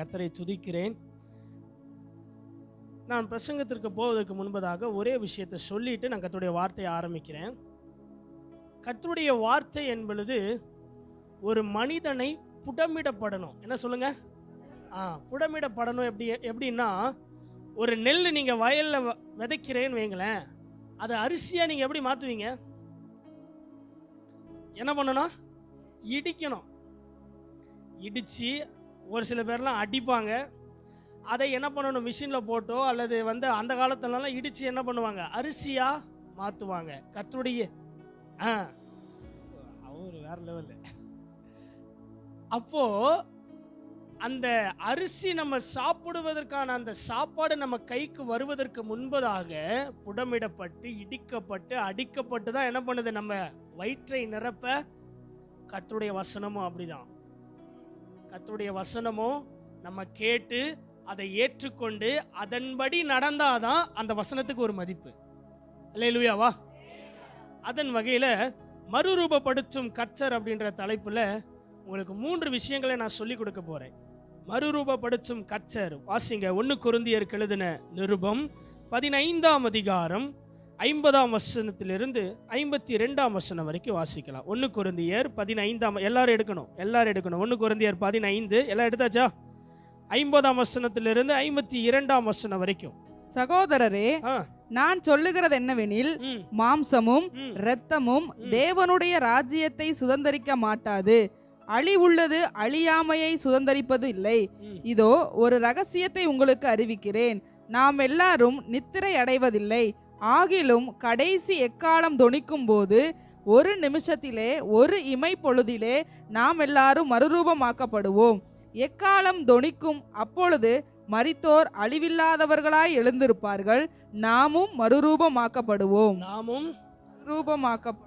கர்த்தரை துதிக்கிறேன். நான் பிரசங்கத்திற்கு போவதற்கு முன்பதாக ஒரே விஷயத்தை சொல்லிட்டு நான் கர்த்தருடைய வார்த்தையை ஆரம்பிக்கிறேன். கர்த்தருடைய வார்த்தை என்பது ஒரு மனிதனை புடமிடப்படணும். என்ன சொல்லுங்க? புடமிடப்படணும். எப்படின்னா, ஒரு நெல் நீங்கள் வயலில் விதைக்கிறேன்னு வைங்களேன், அதை அரிசியாக நீங்கள் எப்படி மாற்றுவீங்க? என்ன பண்ணணும்? இடிக்கணும். இடித்து ஒரு சில பேர்லாம் அடிப்பாங்க. அதை என்ன பண்ணணும்? மிஷினில் போட்டோ அல்லது அந்த காலத்துலலாம் இடித்து என்ன பண்ணுவாங்க? அரிசியாக மாற்றுவாங்க. கர்த்தருடைய அவர் வேற லெவல். அப்போ அந்த அரிசி நம்ம சாப்பிடுவதற்கான அந்த சாப்பாடு நம்ம கைக்கு வருவதற்கு முன்பதாக புடமிடப்பட்டு இடிக்கப்பட்டு அடிக்கப்பட்டு தான் என்ன பண்ணுது? நம்ம வயிற்றை நிரப்ப. கர்த்தருடைய வசனமும் அப்படிதான். கர்த்தருடைய வசனமும் நம்ம கேட்டு அதை ஏற்றுக்கொண்டு அதன்படி நடந்தாதான் அந்த வசனத்துக்கு ஒரு மதிப்பு. அல்லேலூயாவா? அதன் வகையில் மறுரூபப்படுத்தும் கர்த்தர் அப்படின்ற தலைப்பில் உங்களுக்கு 3 விஷயங்களை நான் சொல்லிக் கொடுக்க போகிறேன். மறுரூபப்படுத்தும் கர்த்தர். வாசிங்க 1 கொரிந்தியருக்கு எழுதின நிருபம் 15ஆம் அதிகாரம் 50ஆம் வசனத்திலிருந்து 52ஆம் வசனம் வரைக்கும் வாசிக்கலாம். 1 கொரிந்தியர் 15ஆம், எல்லாரும் எடுக்கணும். 1 கொரிந்தியர் 15, எல்லாம் எடுத்தாச்சா? 50ஆம் வசனத்திலிருந்து 52ஆம் வசனம் வரைக்கும். சகோதரரே, நான் சொல்லுகிறது என்னவெனில், மாம்சமும் இரத்தமும் தேவனுடைய ராஜ்யத்தை சுதந்தரிக்க மாட்டாது. அழிவுள்ளது அழியாமையை சுதந்தரிப்பது இல்லை. இதோ ஒரு ரகசியத்தை உங்களுக்கு அறிவிக்கிறேன். நாம் எல்லாரும் நித்திரை அடைவதில்லை. ஆகிலும் கடைசி எக்காலம் தொனிக்கும் போது ஒரு நிமிஷத்திலே, ஒரு இமை பொழுதிலே நாம் எல்லாரும் மறுரூபமாக்கப்படுவோம். எக்காலம் தொனிக்கும் அப்பொழுது மரித்தோர் அழிவில்லாதவர்களாய் எழுந்திருப்பார்கள். நாமும் மறுரூபமாக்கப்படுவோம். நாமும்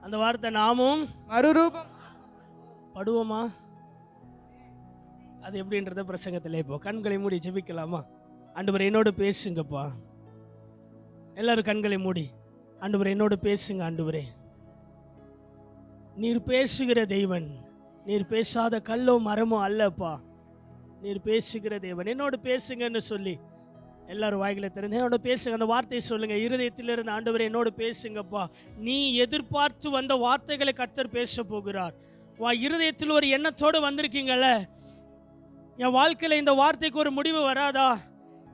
அந்த வார்த்தை நாமும் மறுரூபம் படுவோமா? அது எப்படின்றத பிரசங்கத்தில் இப்போ கண்களை மூடி ஜெபிக்கலாமா? ஆண்டவரே என்னோடு பேசுங்கப்பா. எல்லாரும் கண்களை மூடி, ஆண்டவரே என்னோடு பேசுங்க. ஆண்டவரே, நீர் பேசுகிற தெய்வன். நீர் பேசாத கல்லோ மரமோ அல்லப்பா. நீர் பேசுகிற தேவன். என்னோடு பேசுங்கன்னு சொல்லி எல்லாரும் வாய்களை திறந்து என்னோட பேசுங்க. அந்த வார்த்தையை சொல்லுங்க இருதயத்திலிருந்து. ஆண்டவரே என்னோடு பேசுங்கப்பா. நீ எதிர்பார்த்து வந்த வார்த்தைகளை கர்த்தர் பேச போகிறார். இருதயத்தில் ஒரு எண்ணத்தோடு வந்திருக்கீங்கல்ல, என் வாழ்க்கையில் இந்த வார்த்தைக்கு ஒரு முடிவு வராதா?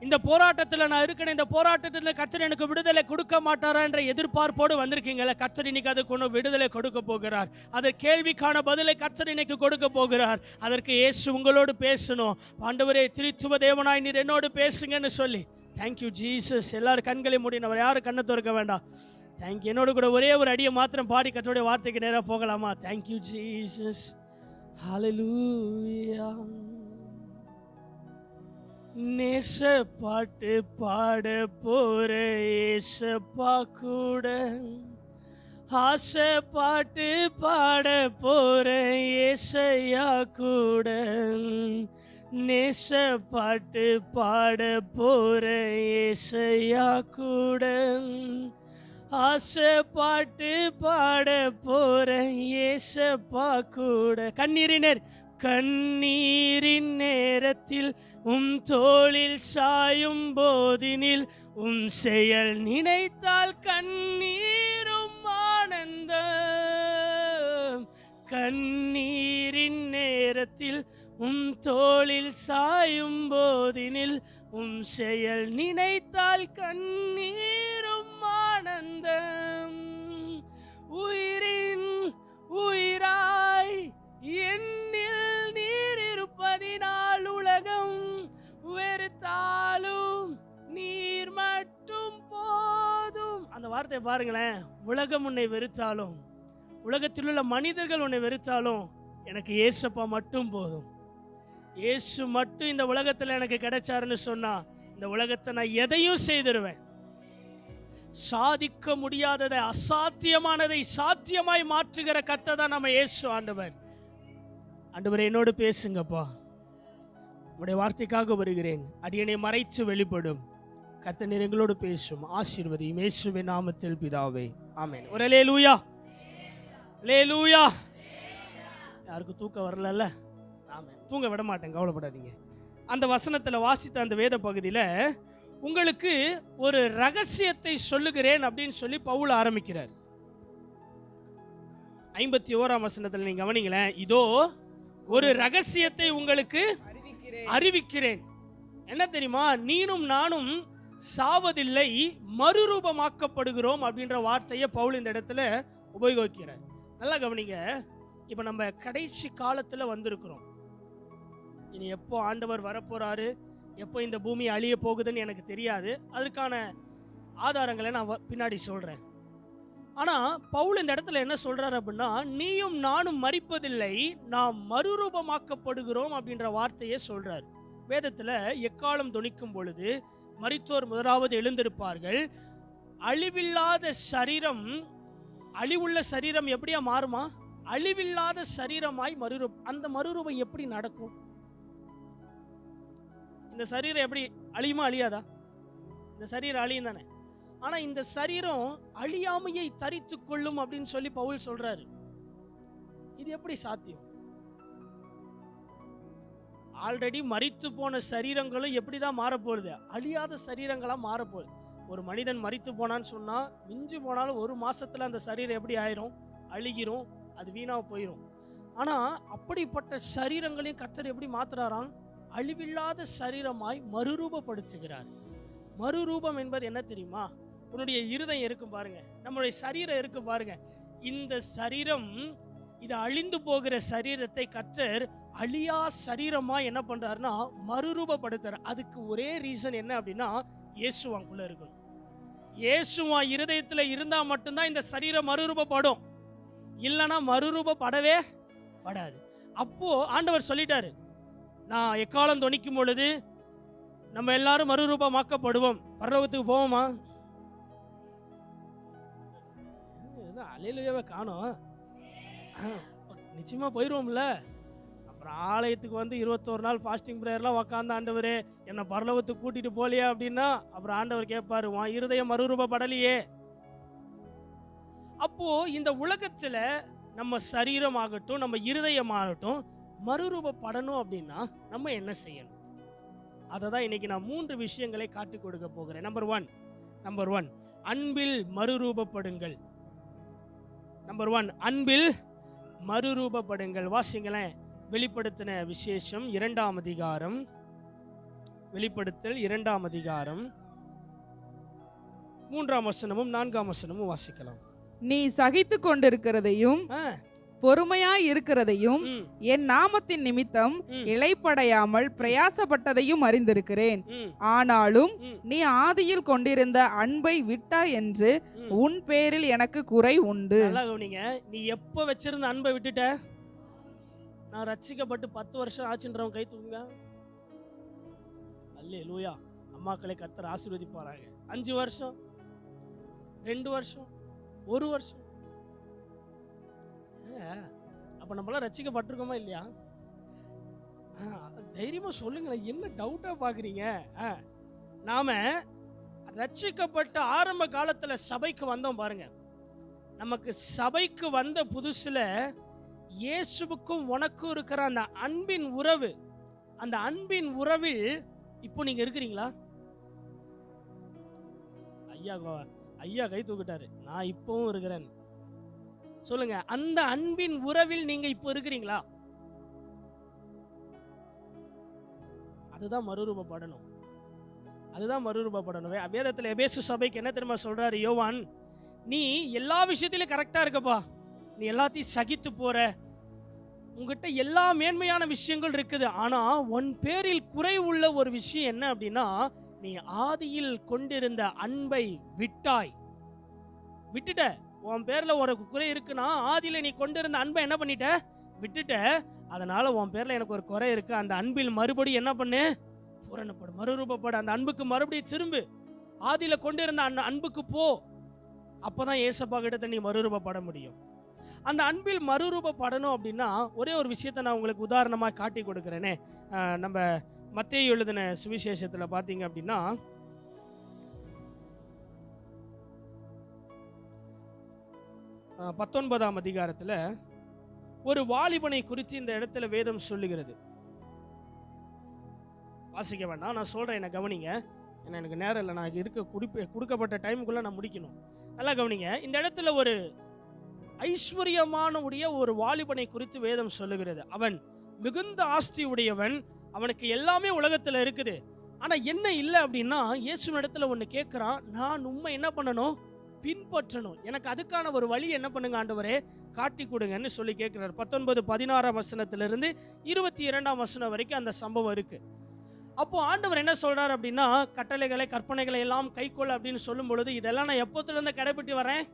இந்த போராட்டத்தில் நான் இருக்கிறேன், இந்த போராட்டத்தில் கர்த்தர் எனக்கு விடுதலை கொடுக்க மாட்டாரா என்ற எதிர்பார்ப்போடு வந்திருக்கீங்களே, கர்த்தர் இன்னைக்கு அதுக்கு ஒன்று விடுதலை கொடுக்க போகிறார். அதற்கு கேள்விக்கான பதிலை கர்த்தர் இன்னைக்கு கொடுக்க போகிறார். அதற்கு இயேசு உங்களோடு பேசணும். ஆண்டவரே, திரித்துவ தேவனாய் நீர் என்னோடு பேசுங்கன்னு சொல்லி. Thank you Jesus. எல்லாரும் கண்களை மூடி, நம்ம யாரும் கண்ணை திறக்க வேண்டாம். தேங்க்யூ. என்னோட கூட ஒரே ஒரு அடியை மாத்திரம் பாடி கர்த்தருடைய வார்த்தைக்கு நேராக போகலாமா? Thank you Jesus. ஹல்லேலூயா. நேச பாட்டு பாட போற ஏசப்பா கூட, ஆசை பாட்டு பாட போற ஏசையா கூட, நேச பாட்டு பாட போற ஏசையா கூட, ஆசை பாட்டு பாட போற ஏசப்பா கூட. கண்ணீரின் நேரத்தில் தோளில் சாயும் போதினில் செயல் நினைத்தால் கண்ணீரும் ஆனந்தம். கண்ணீரின் நேரத்தில் தோளில் சாயும் போதினில் செயல் நினைத்தால் கண்ணீரும் ஆனந்தம். உயிரின் உயிராய் என்னில் நீர் இருப்பதினால் உலகம் வெறுத்தாலும் நீர் மட்டும் போதும். அந்த வார்த்தையை பாருங்களேன். உலகம் உன்னை வெறுத்தாலும், உலகத்தில் உள்ள மனிதர்கள் உன்னை வெறுத்தாலும், எனக்கு ஏசப்பா மட்டும் போதும். இயேசு மட்டும் இந்த உலகத்தில் எனக்கு கிடைச்சாருன்னு சொன்னா, இந்த உலகத்தை நான் எதையும் செய்திருவேன். சாதிக்க முடியாததை, அசாத்தியமானதை சாத்தியமாய் மாற்றுகிற கர்த்தர் தான் நம்ம இயேசு. ஆண்டவரே என்னோடு பேசுங்கப்பா. உடைய வார்த்தைக்காக வருகிறேன். அடியனை மறைத்து வெளிப்படும். கர்த்தர் நீர் எங்களோடு பேசும். ஆசீர்வதியும் இயேசுவின் நாமத்தில் பிதாவே, ஆமென். ஒரு அல்லேலூயா. யாருக்கு தூக்கம் வரல? ஆமென். தூங்க விட மாட்டேன், கவலைப்படாதீங்க. அந்த வசனத்தில் வாசித்த அந்த வேத பகுதியில் உங்களுக்கு ஒரு ரகசியத்தை சொல்லுகிறேன் அப்படின்னு சொல்லி பவுல் ஆரம்பிக்கிறார். 51ஆம் வசனத்தில் நீங்க கவனிங்களேன். இதோ ஒரு ரகசியத்தை உங்களுக்கு அறிவிக்கிறேன். என்ன தெரியுமா? நீனும் நானும் சாவதில்லை, மறுரூபமாக்கப்படுகிறோம் அப்படின்ற வார்த்தையை பவுல் இந்த இடத்துல உபயோகிக்கிறார். நல்லா கவனிங்க. இப்ப நம்ம கடைசி காலத்துல வந்திருக்கிறோம். இனி எப்போ ஆண்டவர் வரப்போறாரு, எப்போ இந்த பூமி அழிய போகுதுன்னு எனக்கு தெரியாது. அதற்கான ஆதாரங்களை நான் பின்னாடி சொல்றேன். ஆனா பவுல் இந்த இடத்துல என்ன சொல்றாரு அப்படின்னா, நீயும் நானும் மரிப்பதில்லை, நாம் மறுரூபமாக்கப்படுகிறோம் அப்படின்ற வார்த்தையை சொல்றாரு. வேதத்துல எக்காலம் தொனிக்கும் பொழுது மரித்தோர் முதலாவது எழுந்திருப்பார்கள். அழிவில்லாத சரீரம், அழிவுள்ள சரீரம் எப்படியா மாறுமா? அழிவில்லாத சரீரமாய் மறுரூபம். அந்த மறுரூபம் எப்படி நடக்கும்? இந்த சரீரம் எப்படி அழியுமா அழியாதா? இந்த சரீரம் அழியும் தானே. ஆனா இந்த சரீரம் அழியாமையை தரித்து கொள்ளும் அப்படின்னு சொல்லி பவுல் சொல்றாரு. இது எப்படி சாத்தியம்? ஆல்ரெடி மரித்து போன சரீரங்களும் எப்படிதான் மாறப்போகுது? அழியாத சரீரங்களா மாறப்போகுது. ஒரு மனிதன் மரித்து போனான்னு சொன்னா மிஞ்சி போனாலும் ஒரு மாசத்துல அந்த சரீரம் எப்படி ஆயிரும்? அழுகிரும், அது வீணா போயிடும். ஆனா அப்படிப்பட்ட சரீரங்களையும் கர்த்தர் எப்படி மாத்துறாராம்? அழிவில்லாத சரீரமாய் மறுரூபப்படுத்துகிறார். மறுரூபம் என்பது என்ன தெரியுமா? உன்னுடைய இருதயம் இருக்கும் பாருங்க, நம்முடைய சரீரம் இருக்கும் பாருங்க. இந்த சரீரம், இது அழிந்து போகிற சரீரத்தை கர்த்தர் அழியா சரீரமா என்ன பண்றாருன்னா மறுரூபப்படுத்துற. அதுக்கு ஒரே ரீசன் என்ன அப்படின்னா, இயேசுவாங்குள்ள இருக்கணும். இயேசுவா இருதயத்துல இருந்தா மட்டும்தான் இந்த சரீரம் மறுரூபப்படும். இல்லைன்னா மறுரூபப்படவே படாது. அப்போ ஆண்டவர் சொல்லிட்டாரு, நான் எக்காலம் தொனிக்கும் பொழுது நம்ம எல்லாரும் மறுரூபமாக்கப்படுவோம். பரலோகத்துக்கு போவோமா? அலையிலவே காணோம். நிச்சயமா போயிடுவோம்ல. அப்புறம் ஆலயத்துக்கு வந்து 21 நாள் ஃபாஸ்டிங் ப்ரேயர்லாம் உக்காந்து, ஆண்டவரே என்னை பரலோகத்துக்கு கூட்டிட்டு போலியா அப்படின்னா அப்புறம் ஆண்டவர் கேட்பாரு, உன் இருதயம் மறுரூபப்படலையே. அப்போ இந்த உலகத்துல நம்ம சரீரம் ஆகட்டும், நம்ம இருதயம் ஆகட்டும் மறுரூபப்படணும் அப்படின்னா நம்ம என்ன செய்யணும்? அதை தான் இன்னைக்கு நான் 3 விஷயங்களை காட்டி கொடுக்க போகிறேன். நம்பர் ஒன், அன்பில் மறுரூபப்படுங்கள். நம்பர் 1, அன்பில் மறுரூபப்படுங்கள். வாசிங்களேன். வெளிப்படுத்தின விசேஷம் 2ஆம் அதிகாரம், வெளிப்படுத்தல் 2ஆம் அதிகாரம் 3ஆம் வசனமும் 4ஆம் வசனமும் வாசிக்கலாம். நீ சகித்து கொண்டிருக்கிறதையும் பொறுமையாய் இருக்கிறதையும் என் நாமத்தின் நிமித்தம் இளைப்படையாமல் பிரயாசப்பட்டதையும் அறிந்திருக்கிறேன். ஆனாலும் நீ ஆதியில் கொண்டிருந்த அன்பை விட்டாய் என்று உன் பேரில் எனக்கு குறை உண்டு. நீ எப்ப வச்சிருந்த அன்பை விட்டுட்ட? நான் ரட்சிக்கப்பட்டு 10 வருஷம் ஆச்சுன்றவங்க கை தூங்க. அல்லேலூயா. அம்மாக்களை கர்த்தர் ஆசீர்வதிப்பாராங்க. 5 வருஷம், 2 வருஷம், 1 வருஷம். அப்ப நம்மளாம் ரட்சிக்கப்பட்டிருக்கோமா இல்லையா? தைரியமா சொல்லுங்களேன். என்ன டவுட்டா பாக்குறீங்க? நாம ரட்சிக்கப்பட்ட ஆரம்ப காலத்துல சபைக்கு வந்தோம் பாருங்க. நமக்கு சபைக்கு வந்த புதுசுல இயேசுவுக்கும் உனக்கும் இருக்கிற அந்த அன்பின் உறவு, அந்த அன்பின் உறவில் இப்போ நீங்க இருக்கிறீங்களா? ஐயா கை தூக்கிட்டாரு. நான் இப்பவும் இருக்கிறேன். சொல்லுங்க, அந்த அன்பின் உறவில் நீங்க இப்போ இருக்கிறீங்களா? அதுதான் மறுரூபப்படணும். அதுதான் மறுரூபப்படணும். வேதத்துல எபேசு சபைக்கு என்ன தெரியுமா சொல்றாரு யோவான்? நீ எல்லா விஷயத்திலும் கரெக்டா இருக்கப்பா, நீ எல்லாத்தையும் சகித்து போற, உங்ககிட்ட எல்லா மேன்மையான விஷயங்கள் இருக்குது. ஆனா உன் பேரில் குறை உள்ள ஒரு விஷயம் என்ன அப்படின்னா, நீ ஆதியில் கொண்டிருந்த அன்பை விட்டுட்ட. உன் பேர்ல ஒரு குறை இருக்குன்னா, ஆதியில நீ கொண்டிருந்த அன்பை என்ன பண்ணிட்ட? விட்டுட்ட. அதனால உன் பேர்ல எனக்கு ஒரு குறை இருக்கு. அந்த அன்பில் மறுபடியும் என்ன பண்ணு? பூரணப்படும், மறுரூபப்படு. அந்த அன்புக்கு மறுபடியும் திரும்பு. ஆதியில கொண்டிருந்த அந்த அன்புக்கு போ. அப்பதான் ஏசப்பா கிட்ட நீ மறுரூபப்பட முடியும். அந்த அன்பில் மறுரூபப்படணும் அப்படின்னா ஒரே ஒரு விஷயத்தை நான் உங்களுக்கு உதாரணமா காட்டி கொடுக்கிறேனே. நம்ம மத்தேயு எழுதின சுவிசேஷத்துல பாத்தீங்க அப்படின்னா 19ஆம் அதிகாரத்துல ஒரு வாலிபனை குறித்து இந்த இடத்துல வேதம் சொல்லுகிறது. வாசிக்க வேண்டாம், நான் சொல்கிறேன், என்ன கவனிங்க. ஏன்னா எனக்கு நேரம் இல்லை, நான் கொடுக்கப்பட்ட டைமுக்குள்ளே நான் முடிக்கணும். நல்லா கவனிங்க. இந்த இடத்துல ஒரு ஐஸ்வர்யமான ஒரு வாலிபனை குறித்து வேதம் சொல்லுகிறது. அவன் மிகுந்த ஆஸ்தி உடையவன், அவனுக்கு எல்லாமே உலகத்தில் இருக்குது. ஆனால் என்ன இல்லை அப்படின்னா, இயேசுவின் இடத்துல ஒன்று கேட்குறான், நான் உண்மை என்ன பண்ணணும், பின்பற்றணும், எனக்கு அதுக்கான ஒரு வழி என்ன பண்ணுங்க ஆண்டவரே, காட்டி கொடுங்கன்னு சொல்லி கேட்குறாரு. 19-16 வசனத்திலிருந்து 22 வசனம் வரைக்கும் அந்த சம்பவம் இருக்கு. அப்போ ஆண்டவர் என்ன சொல்றாரு அப்படின்னா, கட்டளைகளை கற்பனைகளை எல்லாம் கைக்கொள்ள அப்படின்னு சொல்லும் பொழுது, இதெல்லாம் நான் எப்பத்திலிருந்து கடைபிடித்து வரேன்.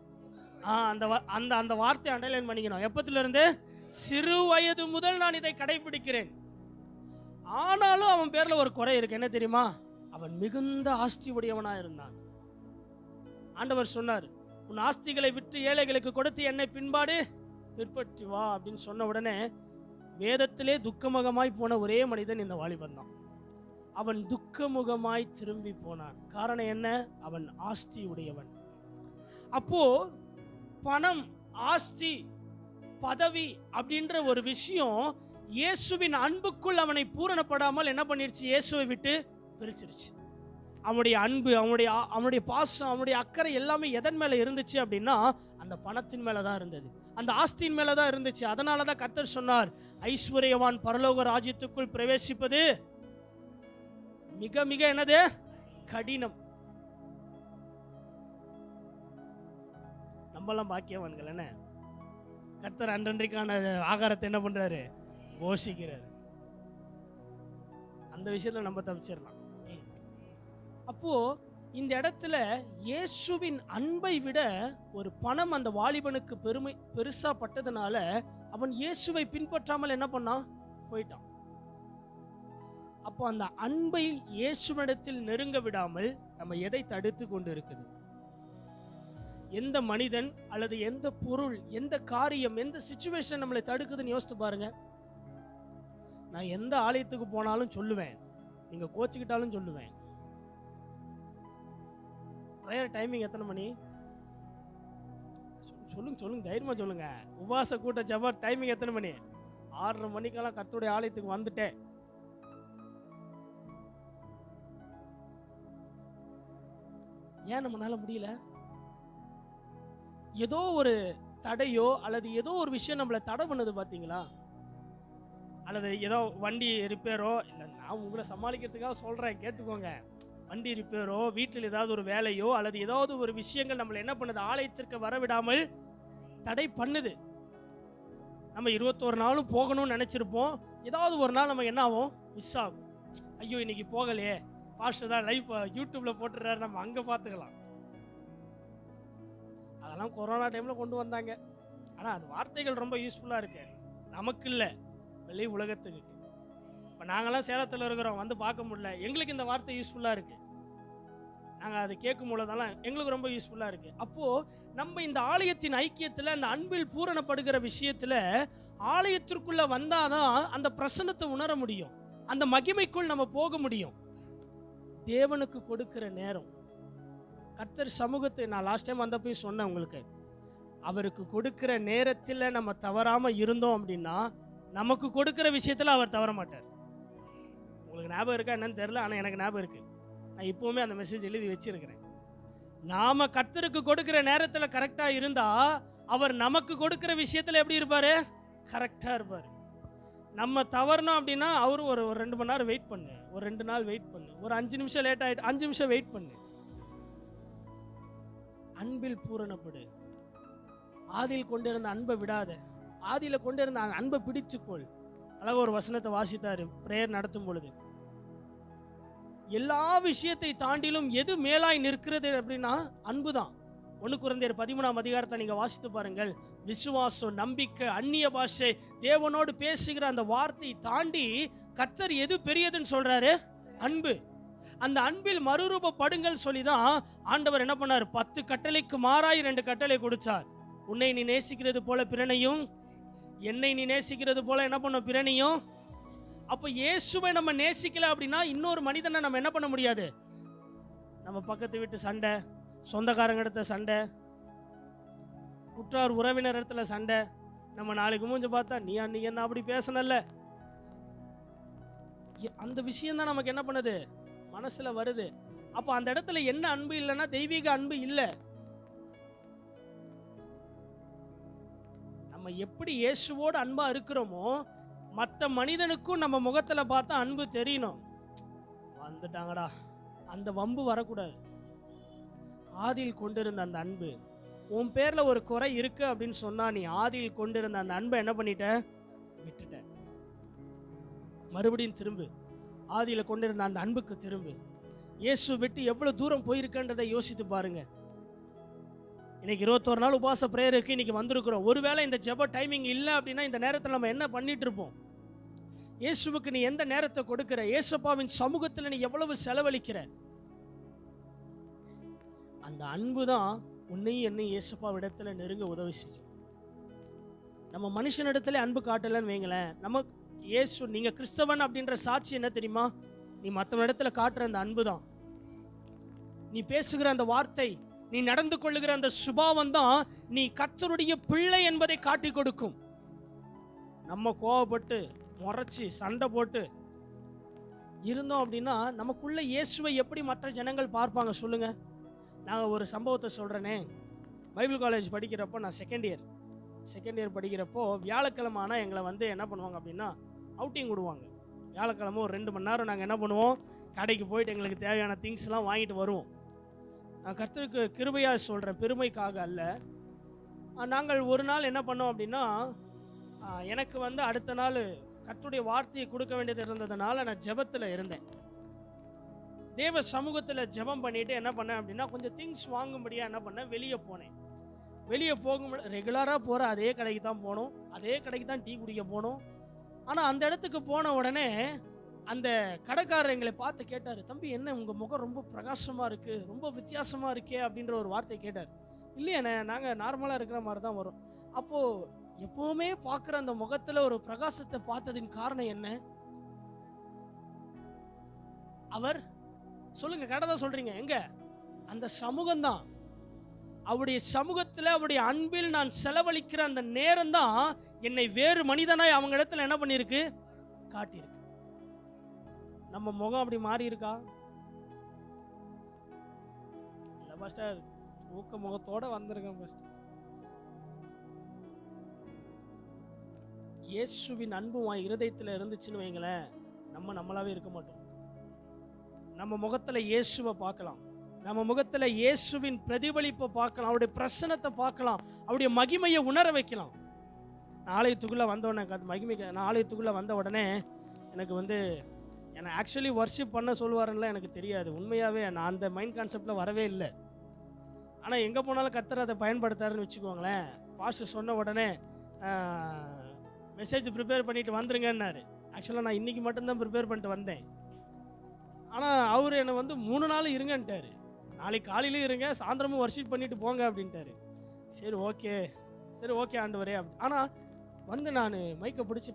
அந்த வார்த்தை அண்டர்லைன் பண்ணிக்கணும். எப்பத்திலிருந்து? சிறு வயது முதல் நான் இதை கடைபிடிக்கிறேன். ஆனாலும் அவன் பேர்ல ஒரு குறை இருக்கு. என்ன தெரியுமா? அவன் மிகுந்த ஆஸ்தி உடையவனா இருந்தான். ஆண்டவர் சொன்னார், உன் ஆஸ்திகளை விற்று ஏழைகளுக்கு கொடுத்து என்னை பின்பற்றி வா அப்படின்னு சொன்ன உடனே வேதத்திலே துக்கமுகமாய் போன ஒரே மனிதன் இந்த வாலிபன் தான். அவன் துக்கமுகமாய் திரும்பி போனான். காரணம் என்ன? அவன் ஆஸ்தி உடையவன். அப்போ பணம், ஆஸ்தி, பதவி அப்படின்ற ஒரு விஷயம் இயேசுவின் அன்புக்குள் அவனை பூரணப்படாமல் என்ன பண்ணிருச்சு? இயேசுவை விட்டு பிரிச்சிருச்சு. அவனுடைய அன்பு, அவனுடைய பாசம், அவனுடைய அக்கறை எல்லாமே எதன் மேல இருந்துச்சு அப்படின்னா, அந்த பணத்தின் மேலதான் இருந்தது, அந்த ஆஸ்தியின் மேலதான் இருந்துச்சு. அதனாலதான் கர்த்தர் சொன்னார், ஐஸ்வர்யவான் பரலோக ராஜ்யத்துக்குள் பிரவேசிப்பது மிக மிக என்னது? கடினம். நம்மளாம் பாக்கியவான்கள். என்ன கர்த்தர் அன்றன்றைக்கான ஆகாரத்தை என்ன பண்றாரு? போஷிக்கிறாரு. அந்த விஷயத்துல நம்ம தப்பிச்சிடலாம். அப்போ இந்த இடத்துல இயேசுவின் அன்பை விட ஒரு பணம் அந்த வாலிபனுக்கு பெருசா பட்டதுனால அவன் இயேசுவை பின்பற்றாமல் என்ன பண்ணான்? போயிட்டான். அப்போ அந்த அன்பை இயேசுவிடத்தில் நெருங்க விடாமல் நம்ம எதை தடுத்து கொண்டு இருக்குது? எந்த மனிதன் அல்லது எந்த பொருள், எந்த காரியம், எந்த சிச்சுவேஷன் நம்மளை தடுக்குதுன்னு யோசித்து பாருங்க. நான் எந்த ஆலயத்துக்கு போனாலும் சொல்லுவேன், நீங்க கோச்சிக்கிட்டாலும் சொல்லுவேன், ப்ரேயர் டைமிங் எத்தனை மணி? சொல்லுங்க தைரியமா சொல்லுங்க. உபவாச கூட்ட ஜெப டைமிங் எத்தனை மணி? 6:30 மணிக்கெல்லாம் கர்த்தருடைய ஆலயத்துக்கு வந்துட்டேன். ஏன் நம்மளால முடியல? ஏதோ ஒரு தடையோ அல்லது ஏதோ ஒரு விஷயம் நம்மளை தடை பண்ணுது பாத்தீங்களா? அல்லது ஏதோ வண்டி ரிப்பேரோ, இல்லை நான் உங்களை சமாளிக்கிறதுக்காக சொல்றேன், கேட்டுக்கோங்க. வண்டி ரிப்பேரோ, வீட்டில் ஏதாவது ஒரு வேலையோ அல்லது ஏதாவது ஒரு விஷயங்கள் நம்மளை என்ன பண்ணுது? ஆலயத்திற்கு வரவிடாமல் தடை பண்ணுது. நம்ம 21 நாளும் போகணும்னு நினைச்சிருப்போம். ஏதாவது ஒரு நாள் நம்ம என்ன ஆகும்? மிஸ் ஆகும். ஐயோ இன்னைக்கு போகலையே, பாஸ்டர் தான் லைவ் யூடியூப்ல போட்டுறாரு, நம்ம அங்க பார்த்துக்கலாம். அதெல்லாம் கொரோனா டைம்ல கொண்டு வந்தாங்க. ஆனா அது வார்த்தைகள் ரொம்ப யூஸ்ஃபுல்லா இருக்கு. நமக்கு இல்லை, வெளி உலகத்துக்கு. இப்போ நாங்களாம் சேலத்தில் இருக்கிறோம், வந்து பார்க்க முடியல, எங்களுக்கு இந்த வார்த்தை யூஸ்ஃபுல்லாக இருக்கு. நாங்கள் அதை கேட்கும் பொழுதெல்லாம் எங்களுக்கு ரொம்ப யூஸ்ஃபுல்லாக இருக்கு. அப்போ நம்ம இந்த ஆலயத்தின் ஐக்கியத்தில், அந்த அன்பில் பூரணப்படுகிற விஷயத்தில் ஆலயத்திற்குள்ள வந்தாதான் அந்த பிரசன்னத்தை உணர முடியும், அந்த மகிமைக்குள் நம்ம போக முடியும். தேவனுக்கு கொடுக்கிற நேரம், கர்த்தர் சமூகத்தை நான் லாஸ்ட் டைம் வந்தப்போ சொன்னேன் உங்களுக்கு, அவருக்கு கொடுக்கிற நேரத்தில் நம்ம தவறாம இருந்தோம் அப்படின்னா நமக்கு கொடுக்கிற விஷயத்துல அவர் தவற மாட்டார். உங்களுக்கு ஞாபகம் இருக்கா என்னன்னு தெரியல, ஆனா எனக்கு ஞாபகம் இருக்கு. நான் இப்பவுமே அந்த மெசேஜ் எழுதி வச்சிருக்கிறேன். நாம கர்த்தருக்கு கொடுக்கிற நேரத்துல கரெக்டா இருந்தா அவர் நமக்கு கொடுக்கிற விஷயத்துல எப்படி இருப்பாரு? கரெக்டா இருப்பாரு. நம்ம தவறணும் அப்படின்னா அவரு ஒரு 2 மணி நேரம் வெயிட் பண்ணு, ஒரு 2 நாள் வெயிட் பண்ணு, ஒரு 5 நிமிஷம் லேட் ஆயிட்டு 5 நிமிஷம் வெயிட் பண்ணு. அன்பில் பூரணப்படு. ஆதியில் கொண்டிருந்த அன்பை விடாத, ஆதியில கொண்டிருந்த அன்பை பிடிச்சுக்கொள். அழகா ஒரு வசனத்தை வாசித்தாரு பிரேயர் நடத்தும் பொழுது. எல்லா விஷயத்தை தாண்டிலும் எது மேலாய் நிற்கிறது அப்படின்னா அன்புதான். 1 கொரிந்தியர் 13ஆம் அதிகாரத்தை நீங்க வாசித்து பாருங்கள். விசுவாசம், நம்பிக்கை, அந்நிய பாஷை, தேவனோடு பேசுகிற அந்த வார்த்தை தாண்டி கர்த்தர் எது பெரியதுன்னு சொல்றாரு? அன்பு. அந்த அன்பில் மறுரூபப்படுங்கள் சொல்லிதான் ஆண்டவர் என்ன பண்ணார்? 10 கட்டளைக்கு மாறாய் 2 கட்டளை கொடுத்தார். உன்னை நீ நேசிக்கிறது போல பிறனையும், என்னை நீ நேசிக்கிறது போல என்ன பண்ண பிறனையும். அப்ப இயேசுவை நம்ம நேசிக்கல அப்படின்னா இன்னொரு மனிதனை நம்ம என்ன பண்ண முடியாது. நம்ம பக்கத்து வீட்டு சண்டை, சொந்தக்காரங்க இடத்துல சண்டை, உற்றார் உறவினர் இடத்துல சண்டை, நம்ம நாளைக்கு மூஞ்ச பார்த்தா நீ என்ன அப்படி பேசணல்ல, அந்த விஷயம் தான் நமக்கு என்ன பண்ணுது, மனசுல வருது. அப்ப அந்த இடத்துல என்ன அன்பு இல்லைன்னா தெய்வீக அன்பு இல்லை. நம்ம எப்படி இயேசுவோடு அன்பா இருக்கிறோமோ மற்ற மனிதனுக்கும் நம்ம முகத்துல பார்த்தா அன்பு தெரியணும். வந்துட்டாங்கடா, அந்த வம்பு வரக்கூடாது. ஆதியில் கொண்டிருந்த அந்த அன்பு, உன் பேர்ல ஒரு குறை இருக்கு அப்படின்னு சொன்னா நீ ஆதியில் கொண்டிருந்த அந்த அன்பை என்ன பண்ணிட்ட, விட்டுட்ட. மறுபடியும் திரும்பு, ஆதியில கொண்டிருந்த அந்த அன்புக்கு திரும்பு. இயேசு விட்டு எவ்வளவு தூரம் போயிருக்கன்றதை யோசித்து பாருங்க. இன்னைக்கு 21 நாள் உபவாச பிரேயர் இருக்கு, இன்னைக்கு வந்திருக்கிறோம். ஒருவேளை இந்த ஜெப டைமிங் இல்லை அப்படின்னா இந்த நேரத்தில் நம்ம என்ன பண்ணிட்டு இருப்போம்? இயேசுவுக்கு நீ எந்த நேரத்தை கொடுக்கிற? இயேசுப்பாவின் சமூகத்தில் நீ எவ்வளவு செலவழிக்கிற? அந்த அன்பு தான் உன்னையும் என்னையும் இயேசுப்பாவிடத்துல நெருங்க உதவி செய்யும். நம்ம மனுஷனிடத்துல அன்பு காட்டலன்னு வைங்களேன், நம்ம இயேசு, நீங்க கிறிஸ்தவன் அப்படின்ற சாட்சி என்ன தெரியுமா? நீ மற்ற இடத்துல காட்டுற அந்த அன்பு தான். நீ பேசுகிற அந்த வார்த்தை, நீ நடந்து கொள்ளுகிற அந்த சுபாவம் தான் நீ கர்த்தருடைய பிள்ளை என்பதை காட்டி கொடுக்கும். நம்ம கோவப்பட்டு முறைச்சி சண்டை போட்டு இருந்தோம் அப்படின்னா நமக்குள்ள இயேசுவை எப்படி மற்ற ஜனங்கள் பார்ப்பாங்க சொல்லுங்க? நாங்கள் ஒரு சம்பவத்தை சொல்கிறேனே. பைபிள் காலேஜ் படிக்கிறப்போ, நான் செகண்ட் இயர் படிக்கிறப்போ வியாழக்கிழமை ஆனால் எங்களை வந்து என்ன பண்ணுவாங்க அப்படின்னா அவுட்டிங் விடுவாங்க. வியாழக்கிழமை ஒரு 2 மணி நேரம் நாங்கள் என்ன பண்ணுவோம், கடைக்கு போயிட்டு எங்களுக்கு தேவையான திங்ஸ்லாம் வாங்கிட்டு வருவோம். நான் கர்த்தருக்கு கிருபையாக சொல்கிறேன், பெருமைக்காக அல்ல. நாங்கள் ஒரு நாள் என்ன பண்ணோம் அப்படின்னா, எனக்கு வந்து அடுத்த நாள் கர்த்தருடைய வார்த்தையை கொடுக்க வேண்டியது இருந்ததுனால நான் ஜெபத்தில் இருந்தேன். தேவ சமூகத்தில் ஜெபம் பண்ணிட்டு என்ன பண்ணேன் அப்படின்னா, கொஞ்சம் திங்ஸ் வாங்கும்படியாக என்ன பண்ணேன், வெளியே போனேன். வெளியே போகும் ரெகுலராக போகிற அதே கடைக்கு தான் போனோம், அதே கடைக்கு தான் டீ குடிக்க போனோம். ஆனால் அந்த இடத்துக்கு போன உடனே அந்த கடைக்காரர் எங்களை பார்த்து கேட்டார், தம்பி என்ன உங்கள் முகம் ரொம்ப பிரகாசமாக இருக்குது, ரொம்ப வித்தியாசமாக இருக்கே அப்படின்ற ஒரு வார்த்தை கேட்டார். இல்லையாண்ணே, நாங்கள் நார்மலாக இருக்கிற மாதிரி தான் வரும். அப்போது எப்போவுமே பார்க்குற அந்த முகத்தில் ஒரு பிரகாசத்தை பார்த்ததின் காரணம் என்ன? அவர் சொல்லுங்க, கடை தான் சொல்றீங்க, எங்க? அந்த சமூகம் தான். அவருடைய சமூகத்தில், அவருடைய அன்பில் நான் செலவழிக்கிற அந்த நேரம் தான் என்னை வேறு மனிதனாய் அவங்க இடத்துல என்ன பண்ணிருக்கு, காட்டியிருக்கு. நம்ம முகம் அப்படி மாறி இருக்கா? இல்ல பாஸ்டர், ஊக்க முகத்தோட வந்திருக்கேன் பாஸ்டர். இயேசுவின் அன்பு உன் இருதயத்தில் இருந்துச்சுன்னு வைங்களேன், நம்ம நம்மளாவே இருக்க மாட்டோம். நம்ம முகத்துல இயேசுவை பார்க்கலாம், நம்ம முகத்துல இயேசுவின் பிரதிபலிப்பை பார்க்கலாம், அவருடைய பிரசன்னத்தை பார்க்கலாம், அவருடைய மகிமையை உணர வைக்கலாம். ஆலயத்துக்குள்ள வந்த உடனே நான் ஆலயத்துக்குள்ள வந்த உடனே எனக்கு வந்து என்னை ஆக்சுவலி வர்ஷிப் பண்ண சொல்லுவாருன்னு எனக்கு தெரியாது. உண்மையாகவே நான் அந்த மைண்ட் கான்செப்டில் வரவே இல்லை. ஆனால் எங்கே போனாலும் கர்த்தர் அதை பயன்படுத்தாருன்னு வச்சுக்கோங்களேன். பாஸ்டர் சொன்ன உடனே மெசேஜ் ப்ரிப்பேர் பண்ணிட்டு வந்துருங்கன்னாரு. ஆக்சுவலாக நான் இன்றைக்கி மட்டும்தான் ப்ரிப்பேர் பண்ணிட்டு வந்தேன். ஆனால் அவர் என்னை வந்து 3 நாள் இருங்கன்ட்டார். நாளைக்கு காலையிலும் இருங்க, சாயந்தரமும் வர்ஷிப் பண்ணிட்டு போங்க அப்படின்ட்டாரு. சரி ஓகே ஆண்டவரே அப்படி. ஆனால் வந்து நான் மைக்கை பிடிச்சி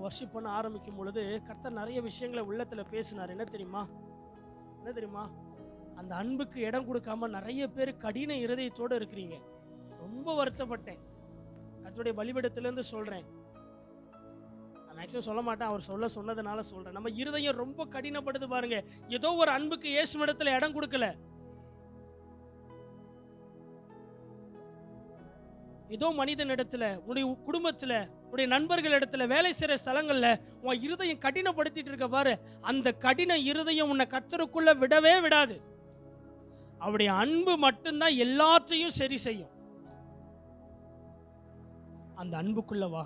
வர்ஷிப் பண்ண ஆரம்பிக்கும் பொழுது கர்த்தர் நிறைய விஷயங்களை உள்ளத்தில் பேசினார். என்ன தெரியுமா? அந்த அன்புக்கு இடம் கொடுக்காம நிறைய பேர் கடின இருதயத்தோடு இருக்கிறீங்க. ரொம்ப வருத்தப்பட்டேன். கர்த்தருடைய பலிபீடத்திலேருந்து சொல்கிறேன். மேக்ஸிமம் சொல்ல மாட்டேன், அவர் சொன்னதுனால சொல்கிறேன். நம்ம இருதயம் ரொம்ப கடினப்படுது பாருங்க. ஏதோ ஒரு அன்புக்கு இயேசுவிடத்தில் இடம் கொடுக்கல. ஏதோ மனிதன் இடத்துல, உன்னுடைய குடும்பத்துல, உன்னுடைய நண்பர்கள் இடத்துல, வேலை செய்கிற ஸ்தலங்கள்ல உன் இருதயம் கடினப்படுத்திட்டு இருக்க பாரு. அந்த கடின இருதயம் உன்னை கர்த்தருக்குள்ள விடவே விடாது. அவருடைய அன்பு மட்டும்தான் எல்லாத்தையும் சரி செய்யும். அந்த அன்புக்குள்ள வா.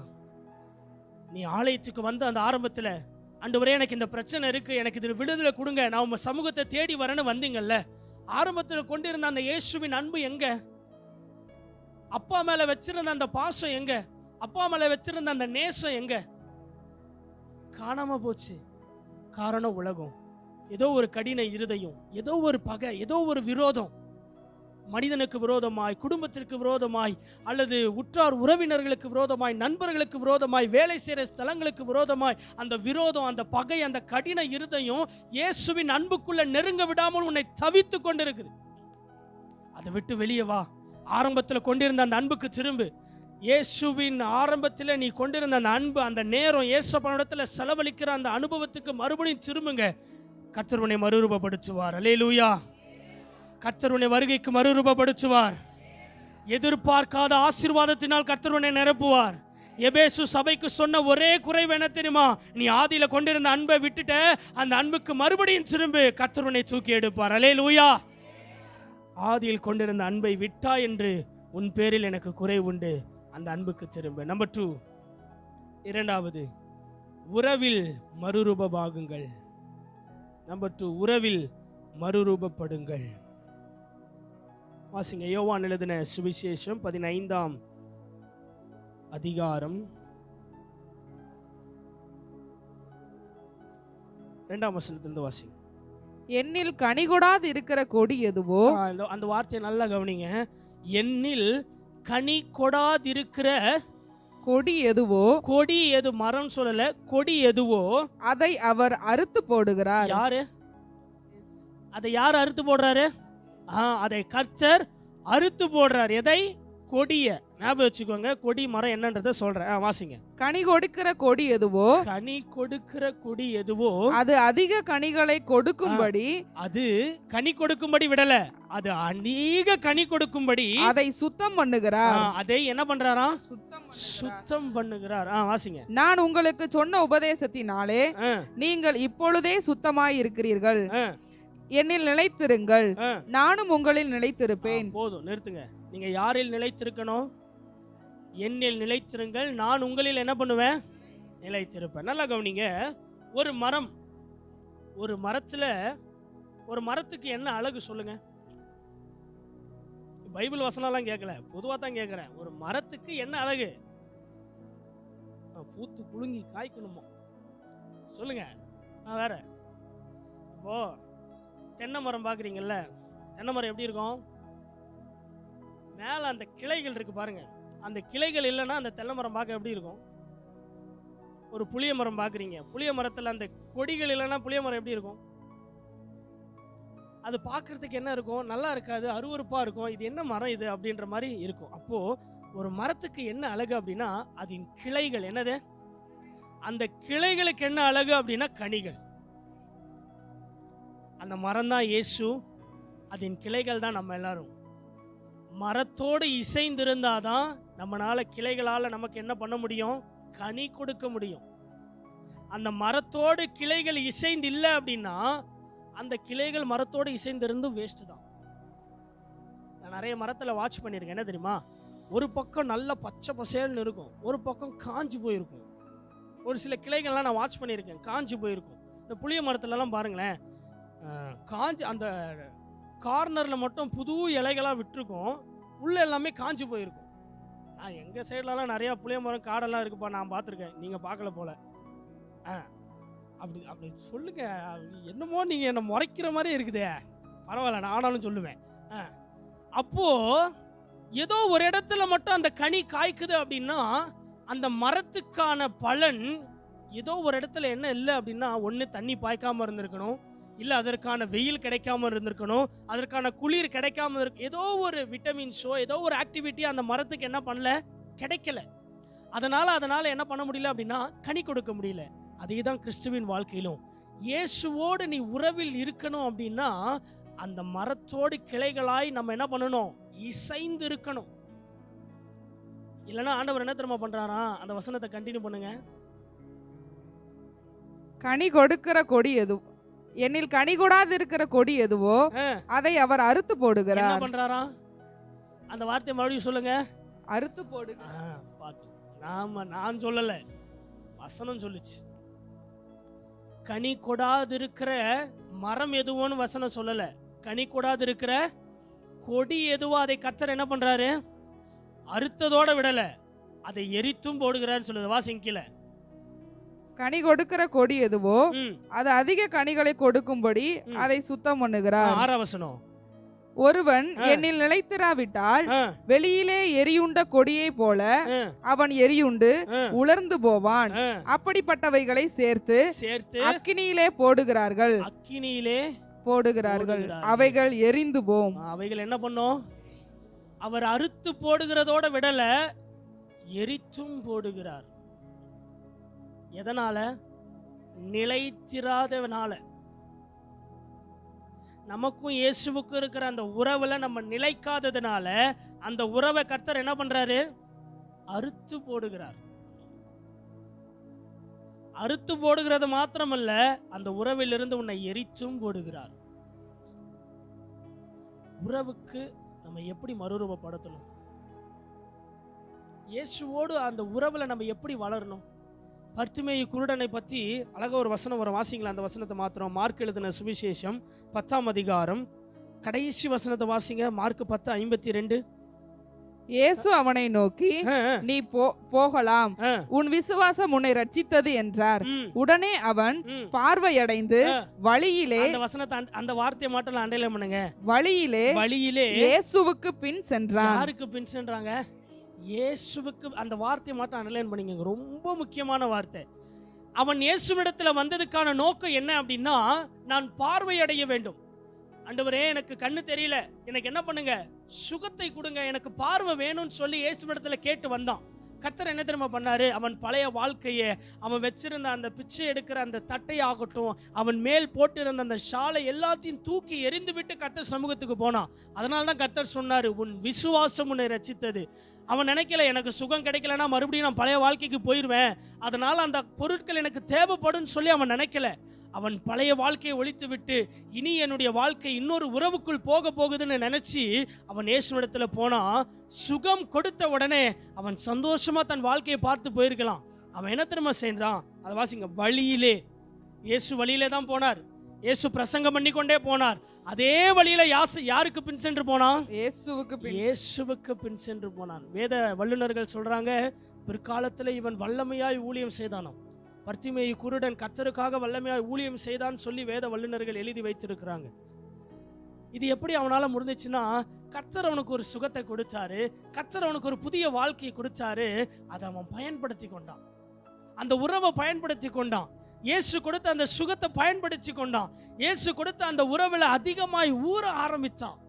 நீ ஆலயத்துக்கு வந்து அந்த ஆரம்பத்தில், ஆண்டவரே எனக்கு இந்த பிரச்சனை இருக்கு, எனக்கு இது விடுதலை கொடுங்க, நான் உங்க சமூகத்தை தேடி வரேன்னு வந்தீங்கல்ல, ஆரம்பத்தில் கொண்டிருந்த அந்த இயேசுவின் அன்பு எங்க? அப்பா மேல வச்சிருந்த அந்த பாசம் எங்க? அப்பா மேல வச்சிருந்த அந்த நேசம் எங்க? காணாம போச்சு. காரணம் உலகம். ஏதோ ஒரு கடின இருதயம், ஏதோ ஒரு பகை, ஏதோ ஒரு விரோதம், மனிதனுக்கு விரோதமாய், குடும்பத்திற்கு விரோதமாய், அல்லது உற்றார் உறவினர்களுக்கு விரோதமாய், நண்பர்களுக்கு விரோதமாய், வேலை செய்கிற ஸ்தலங்களுக்கு விரோதமாய், அந்த விரோதம், அந்த பகை, அந்த கடின இருதயம் இயேசுவின் அன்புக்குள்ள நெருங்க விடாமல் உன்னை தவித்து கொண்டிருக்குது. அதை விட்டு வெளியே வா. ஆரம்பத்தில் கொண்டிருந்த அந்த அன்புக்கு திரும்பு. இயேசுவின் ஆரம்பத்தில் நீ கொண்டிருந்த அந்த அன்பு, அந்த நேரம், இயேசுவிடத்துல செலவழிக்கிற அந்த அனுபவத்துக்கு மறுபடியும் திரும்புங்க. கர்த்தர் உன்னை மறுரூபப்படுத்துவார். அல்லேலூயா. கர்த்தர் உன்னை வருகைக்கு மறுரூபப்படுத்துவார். எதிர்பார்க்காத ஆசீர்வாதத்தினால் கர்த்தர் உன்னை நிரப்புவார். எபேசு சபைக்கு சொன்ன ஒரே குறைவு என்ன தெரியுமா? நீ ஆதியில கொண்டிருந்த அன்பை விட்டுட்ட, அந்த அன்புக்கு மறுபடியும் திரும்பு, கர்த்தர் உன்னை தூக்கி எடுப்பார். அல்லேலூயா. ஆதியில் கொண்டிருந்த அன்பை விட்டா என்று உன் பேரில் எனக்கு குறை உண்டு, அந்த அன்புக்கு திரும்ப. நம்பர் 2, இரண்டாவது, உறவில் மறுரூபமாகுங்கள். நம்பர் 2, உறவில் மறுரூபப்படுங்கள். வாசிங்க யோவான் எழுதின சுவிசேஷம் 15ஆம் அதிகாரம் 2ஆம் வசனத்திலிருந்து வாசிங்க. என்னில் கனி கொடாது இருக்கிற கொடி எதுவோ, அந்த வார்த்தையை நல்லா கவனிங்க. என்னில் கனி கொடாதிருக்கிற கொடி எதுவோ, கொடி எது, மரம் சொல்லல, கொடி எதுவோ அதை அவர் அறுத்து போடுகிறார். யாரு அதை யார் அறுத்து போடுறாரு? அதை கர்த்தர் அறுத்து போடுறார். எதை? கொடிய. ஞாபகம் வச்சுக்கோங்க, கொடி மரம் என்னன்றதை சொல்றேன். வாசிங்க. கனி கொடுக்கிற கொடி எதுவோ, கனி கொடுக்கிற கொடி எதுவோ அது அதிக கனிகளை கொடுக்கும்படி, அது கனி கொடுக்கும்படி விடல, அது அநேக கனி கொடுக்கும்படி அதை சுத்தம் பண்ணுகிறார். அதை என்ன பண்றாராம்? சுத்தம் பண்ணுகிறார். வாசிங்க. நான் உங்களுக்கு சொன்ன உபதேசத்தினாலே நீங்கள் இப்பொழுதே சுத்தமாய் இருக்கிறீர்கள். என்னில் நிலைத்திருங்கள், நானும் உங்களில் நிலைத்திருப்பேன். போதும், நிறுத்துங்க. நீங்க யாரில் நிலைத்திருக்கணும்? என்னில் நிலைத்திருங்கள், நான் உங்களில் என்ன பண்ணுவேன்? நிலைத்திருப்பேன். நல்லா கவனிங்க. ஒரு மரம், ஒரு மரத்துல, ஒரு மரத்துக்கு என்ன அழகு சொல்லுங்க? பைபிள் வசனம்லாம் கேட்கல, பொதுவா தான் கேட்கிறேன். ஒரு மரத்துக்கு என்ன அழகு? பூத்து குலுங்கி காய்க்கணுமா? சொல்லுங்க. வேற இப்போ தென்னை மரம் பார்க்குறீங்கல்ல, தென்னை மரம் எப்படி இருக்கும்? மேலே அந்த கிளைகள் இருக்கு பாருங்க, அந்த கிளைகள் இல்லைன்னா அந்த தென்னை மரம் பார்க்க எப்படி இருக்கும்? ஒரு புளிய மரம் பார்க்குறீங்க, புளிய மரத்தில் அந்த கொடிகள் இல்லைன்னா புளிய மரம் எப்படி இருக்கும்? அது பார்க்கறதுக்கு என்ன இருக்கும்? நல்லா இருக்காது, அருவருப்பாக இருக்கும். இது என்ன மரம் இது அப்படின்ற மாதிரி இருக்கும். அப்போது ஒரு மரத்துக்கு என்ன அழகு அப்படின்னா அதன் கிளைகள். என்னது? அந்த கிளைகளுக்கு என்ன அழகு அப்படின்னா கனிகள். அந்த மரம் தான் இயேசு, அதன் கிளைகள் தான் நம்ம எல்லாரும். மரத்தோடு இசைந்திருந்தாதான் நம்மளால கிளைகளால் நமக்கு என்ன பண்ண முடியும்? கனி கொடுக்க முடியும். அந்த மரத்தோடு கிளைகள் இசைந்து இல்லை அப்படின்னா அந்த கிளைகள் மரத்தோடு இசைந்திருந்து வேஸ்ட் தான். நான் நிறைய மரத்தில் வாட்ச் பண்ணியிருக்கேன். என்ன தெரியுமா? ஒரு பக்கம் நல்ல பச்சை பசேல்னு இருக்கும், ஒரு பக்கம் காஞ்சி போயிருக்கும். ஒரு சில கிளைகள்லாம் நான் வாட்ச் பண்ணியிருக்கேன், காஞ்சி போயிருக்கும். இந்த புளிய மரத்துலலாம் பாருங்களேன், காஞ்சி அந்த கார்னரில் மட்டும் புது இலைகளாக விட்டுருக்கும், உள்ளே எல்லாமே காஞ்சி போயிருக்கும். எங்கள் சைட்லலாம் நிறையா புளிய மரம் காடெல்லாம் இருக்குப்பா, நான் பார்த்துருக்கேன், நீங்கள் பார்க்கல போல. அப்படி அப்படி சொல்லுங்க. என்னமோ நீங்கள் என்னை முறைக்கிற மாதிரி இருக்குதே. பரவாயில்ல, நான் ஆனாலும் சொல்லுவேன். அப்போது ஏதோ ஒரு இடத்துல மட்டும் அந்த கனி காய்க்குது அப்படின்னா அந்த மரத்துக்கான பலன் ஏதோ ஒரு இடத்துல என்ன இல்லை அப்படின்னா, ஒன்று தண்ணி பாய்க்காமல் இருந்திருக்கணும், இல்லை அதற்கான வெயில் கிடைக்காம இருந்திருக்கணும், அதற்கான குளிர் கிடைக்காம இருக்கு, ஏதோ ஒரு விட்டமின்ஸோ ஏதோ ஒரு ஆக்டிவிட்டி அந்த மரத்துக்கு என்ன பண்ணல, கிடைக்கல. அதனால என்ன பண்ண முடியல அப்படின்னா கனி கொடுக்க முடியல. அதே தான் கிறிஸ்துவின் வாழ்க்கையிலும். இயேசுவோடு நீ உறவில் இருக்கணும் அப்படின்னா அந்த மரத்தோடு கிளைகளாய் நம்ம என்ன பண்ணணும்? இசைந்து இருக்கணும். இல்லைன்னா ஆண்டவர் என்ன தெரியுமா பண்றாரா? அந்த வசனத்தை கண்டினியூ பண்ணுங்க. கனி கொடுக்கிற கொடி எது, என்னில் கனி கொடாது இருக்கிற கொடி எதுவோ அதை அவர் அறுத்து போடுகிறார். என்ன பண்றாரா? அந்த வார்த்தை மறுபடியும் சொல்லுங்க. அறுத்து போடுகிறார். நான் சொல்லல, வசனம் சொல்லுச்சு. கனி கொடாது இருக்கிற மரம் எதுவோன்னு வசனம் சொல்லல. கனி கொடாது இருக்கிற கொடி எதுவோ அதை கர்த்தர் என்ன பண்றாரு? அறுத்ததோட விடல, அதை எரித்தும் போடுகிறான்னு சொல்லுது. வாசிங்க கீழே. கனி கொடுக்கிற கொடி எதுவோ அது அதிக கனிகளை கொடுக்கும்படி அதை சுத்தம் பண்ணுகிறார். 6ஆம் வசனம். ஒருவன் என்னில் நிலைத்திராவிட்டால் வெளியிலே எரியுண்ட கொடியை போல அவன் எரியுண்டு உலர்ந்து போவான். அப்படிப்பட்டவைகளை சேர்த்து அக்கினியிலே போடுகிறார்கள், அவைகள் எரிந்து போம். அவைகள் என்ன பண்ணும்? அவர் அறுத்து போடுகிறதோட விடல, எரித்தும் போடுகிறார். எதனால? நிலைத்திராதவனால. நமக்கும் இயேசுவுக்கும் இருக்கிற அந்த உறவுல நம்ம நிலைக்காததுனால அந்த உறவை கர்த்தர் என்ன பண்றாரு? அறுத்து போடுகிறார். அறுத்து போடுகிறது மாத்திரமல்ல, அந்த உறவிலிருந்து உன்னை எரிச்சும் போடுகிறார். உறவுக்கு நம்ம எப்படி மறுரூபப்படுத்தணும்? இயேசுவோடு அந்த உறவுல நம்ம எப்படி வளரணும்? பர்த்திமேயு குருடனை பத்தி அழகா ஒரு வசனம் வரும், வாசிங்களா அந்த வசனத்தை மாத்திரம். மார்க் எழுதின சுவிசேஷம் 10ஆம் அதிகாரம் கடைசி வசனத்தை வாசிங்க. மார்க் 10:52. இயேசு அவனை நோக்கி, நீ போகலாம், உன் விசுவாசம் உன்னை ரட்சித்தது என்றார். உடனே அவன் பார்வையடைந்து வழியிலே, அந்த வசனத்தை அந்த வார்த்தையை மட்டும் அண்டர்லைன் பண்ணுங்க, வழியிலே இயேசுவுக்கு பின் சென்றான். யாருக்கு பின் சென்றாங்க? இயேசுவுக்கு. அந்த வார்த்தையை மட்டும் அண்டர்லைன் பண்ணிங்க, ரொம்ப முக்கியமான வார்த்தை. அவன் இயேசுவிடத்துல வந்ததுக்கான நோக்கம் என்ன அப்படின்னா, நான் பார்வையடைய வேண்டும். ஆண்டவரே, எனக்கு கண்ணு தெரியல, எனக்கு என்ன பண்ணுங்க, சுகத்தை கொடுங்க, எனக்கு பார்வை வேணும்னு சொல்லி இயேசுவிடத்துல கேட்டு வந்தான். கர்த்தர் என்ன தெரியுமா பண்ணாரு? அவன் பழைய வாழ்க்கையை, அவன் வச்சிருந்த அந்த பிச்சை எடுக்கிற அந்த தட்டையாகட்டும், அவன் மேல் போட்டிருந்த அந்த ஷாலை எல்லாத்தையும் தூக்கி எரிந்து விட்டு கர்த்தர் சமூகத்துக்கு போனான். அதனால தான் கர்த்தர் சொன்னாரு, உன் விசுவாசம் உன்னை ரட்சித்தது. அவன் நினைக்கல, எனக்கு சுகம் கிடைக்கலன்னா மறுபடியும் நான் பழைய வாழ்க்கைக்கு போயிடுவேன், அதனால அந்த பொருட்கள் எனக்கு தேவைப்படும் சொல்லி அவன் நினைக்கல. அவன் பழைய வாழ்க்கையை ஒழித்து விட்டு இனி என்னுடைய வாழ்க்கை இன்னொரு உறவுக்குள் போக போகுதுன்னு நினைச்சு அவன் இயேசுவிடத்துல போனா, சுகம் கொடுத்த உடனே அவன் சந்தோஷமா தன் வாழ்க்கையை பார்த்து போயிருக்கலாம். அவன் என்ன தெரியுமா செய்தான்? அதை வாசிங்க. வழியிலே, இயேசு வழியிலே தான் போனார். இயேசு பிரசங்கம் பண்ணி கொண்டே போனார். அதே வழியில யாருக்கு பின் சென்று போனான்? இயேசுவுக்கு பின் சென்று போனான். வேத வல்லுநர்கள் சொல்றாங்க, பிற்காலத்துல இவன் வல்லமையாய் ஊழியம் செய்தானாம். பர்த்திமேயு குருடன் கர்த்தருக்காக வல்லமையாய் ஊழியம் செய்தான் சொல்லி வேத வல்லுநர்கள் எழுதி வைத்திருக்கிறாங்க. இது எப்படி அவனால முடிஞ்சிச்சுன்னா, கர்த்தர் அவனுக்கு ஒரு சுகத்தை கொடுத்தாரு, கர்த்தர் அவனுக்கு ஒரு புதிய வாழ்க்கையை கொடுத்தாரு, அதை அவன் பயன்படுத்தி கொண்டான். அந்த உறவை பயன்படுத்தி கொண்டான். இயேசு கொடுத்த அந்த சுகத்தை பயன்படுத்தி கொண்டான். இயேசு கொடுத்த அந்த உறவுல அதிகமாய் ஊற ஆரம்பித்தான்.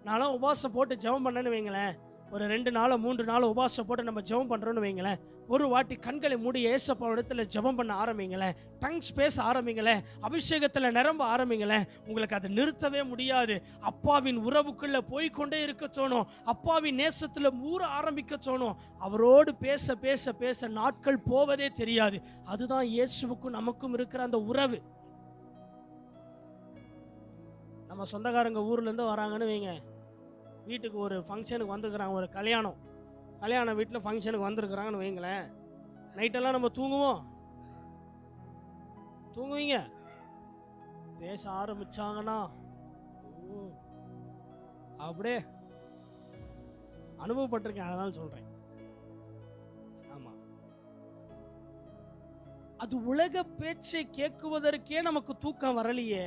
நானும் உபவாசம் போட்டு ஜெபம் பண்ணேன்னு வைங்களேன், ஒரு 2 நாளோ 3 நாளோ உபவாசம் போட்டு நம்ம ஜெபம் பண்றோம்னு வைங்களேன், ஒரு வாட்டி கண்களை மூடி ஏசப்பா இடத்துல ஜெபம் பண்ண ஆரம்பிங்களேன், டங்ஸ் பேச ஆரம்பிங்களேன், அபிஷேகத்துல நிரம்ப ஆரம்பிங்களேன், உங்களுக்கு அதை நிறுத்தவே முடியாது. அப்பாவின் உறவுக்குள்ள போய்கொண்டே இருக்க தோணும். அப்பாவின் நேசத்துல ஊற ஆரம்பிக்க தோணும். அவரோடு பேச பேச பேச நாட்கள் போவதே தெரியாது. அதுதான் இயேசுவுக்கும் நமக்கும் இருக்கிற அந்த உறவு. நம்ம சொந்தக்காரங்க ஊர்ல இருந்து வராங்கன்னு வைங்க, வீட்டுக்கு ஒரு ஃபங்க்ஷனுக்கு வந்துருக்குறாங்க, ஒரு கல்யாண வீட்டில் ஃபங்க்ஷனுக்கு வந்திருக்கிறாங்கன்னு வைங்களேன், நைட்டெல்லாம் நம்ம தூங்குவீங்க. பேச ஆரம்பிச்சாங்கன்னா அப்படியே அனுபவப்பட்டிருக்கேன், அதனால சொல்றேன். ஆமா, அது உலக பேச்சை கேட்குவதற்கே நமக்கு தூக்கம் வரலையே.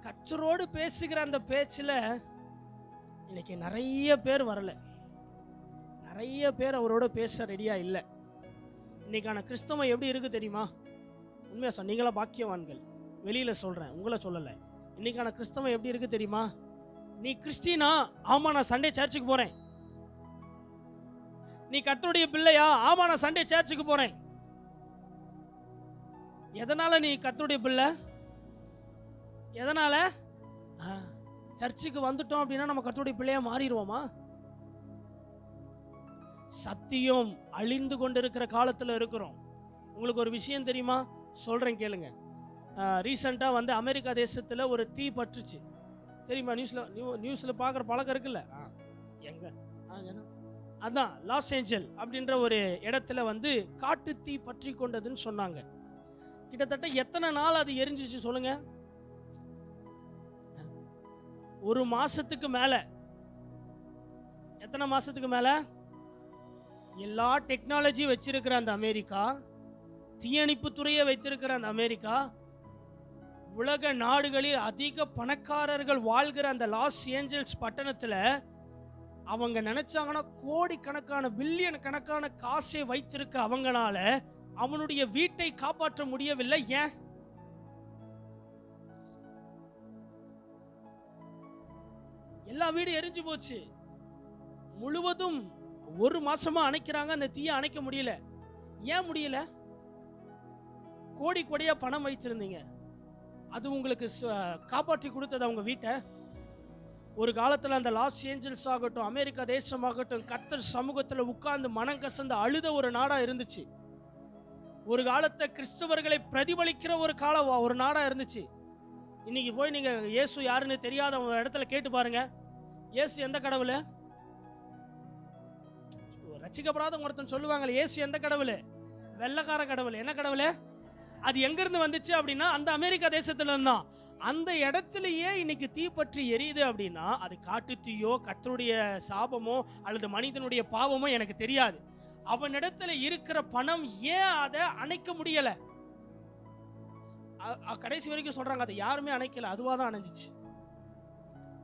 கர்த்தரோடு பேசுகிற அந்த பேச்சில் இன்னைக்கு நிறைய பேர் வரல, நிறைய பேர் அவரோட பேச ரெடியா இல்லை. இன்னைக்கான கிறிஸ்தவம் எப்படி இருக்கு தெரியுமா? உண்மையா நீங்களா பாக்கியவான்கள், வெளியில சொல்றேன், உங்களை சொல்லலை. இன்னைக்கான கிறிஸ்தவம் எப்படி இருக்கு தெரியுமா? நீ கிறிஸ்டினா? ஆமா, நான் சண்டே சர்ச்சுக்கு போறேன். நீ கர்த்தருடைய பிள்ளையா? ஆமா, நான் சண்டே சர்ச்சுக்கு போறேன். எதனால நீ கர்த்தருடைய பிள்ளை? எதனால? சர்ச்சுக்கு வந்துட்டோம் அப்படின்னா நம்ம கர்த்தருடைய பிள்ளையா மாறிடுவோமா? சத்தியம் அழிந்து கொண்டிருக்கிற காலத்துல இருக்கிறோம். உங்களுக்கு ஒரு விஷயம் தெரியுமா? சொல்றேன் கேளுங்க. ரீசெண்டா வந்து அமெரிக்கா தேசத்துல ஒரு தீ பற்றுச்சு தெரியுமா? நியூஸ்ல பாக்குற பழக்கம் இருக்குல்ல? எங்க அதான் லாஸ் ஏஞ்சல் அப்படின்ற ஒரு இடத்துல வந்து காட்டு தீ பற்றி கொண்டதுன்னு சொன்னாங்க. கிட்டத்தட்ட எத்தனை நாள் அது எரிஞ்சிச்சு சொல்லுங்க? ஒரு மாசத்துக்கு மேல. எத்தனை மாசத்துக்கு மேல? எல்லா டெக்னாலஜி வச்சிருக்கிற அந்த அமெரிக்கா, தீயணைப்பு துறையை வைத்திருக்கிற அந்த அமெரிக்கா, உலக நாடுகளில் அதிக பணக்காரர்கள் வாழ்கிற அந்த லாஸ் ஏஞ்சல்ஸ் பட்டணத்துல அவங்க நினைச்சாங்கன்னா கோடிக்கணக்கான பில்லியன் கணக்கான காசை வைத்திருக்க அவங்களால அவனுடைய வீட்டை காப்பாற்ற முடியவில்லை. ஏன்? எல்லா வீடும் எரிஞ்சு போச்சு, முழுவதும் 1 மாசமா அணைக்கிறாங்க, அந்த தீயை அணைக்க முடியல. ஏன் முடியல? கோடி கோடியா பணம் வைத்திருந்தீங்க, அது உங்களுக்கு காப்பாற்றி கொடுத்தது அவங்க வீட்டை. ஒரு காலத்துல அந்த லாஸ் ஏஞ்சல்ஸ் ஆகட்டும், அமெரிக்கா தேசமாகட்டும், கர்த்தர் சமூகத்துல உட்கார்ந்து மனம் கசந்து அழுத ஒரு நாடா இருந்துச்சு. ஒரு காலத்தை கிறிஸ்தவர்களை பிரதிபலிக்கிற ஒரு நாடா இருந்துச்சு. இன்னைக்கு போய் நீங்க இயேசு யாருன்னு தெரியாத ஒரு இடத்துல கேட்டு பாருங்க, இயேசு எந்த கடவுள்? ரட்சிக்கப்படாத ஒருத்தன் சொல்லுவாங்க, இயேசு எந்த கடவுள்? வெள்ளக்கார கடவுள். என்ன கடவுள்? அது எங்க இருந்து வந்துச்சு அப்படின்னா அந்த அமெரிக்கா தேசத்துல இருந்தான். அந்த இடத்துலயே இன்னைக்கு தீப்பற்றி எரியுது அப்படின்னா அது காட்டு தீயோ, கர்த்தருடைய சாபமோ, அல்லது மனிதனுடைய பாவமோ எனக்கு தெரியாது. அவனிடத்துல இருக்கிற பணம் ஏன் அதை அணைக்க முடியல? கடைசி வரைக்கும் சொல்றாங்க, அதை யாருமே அணைக்கல, அதுவா தான் அணைஞ்சிச்சு.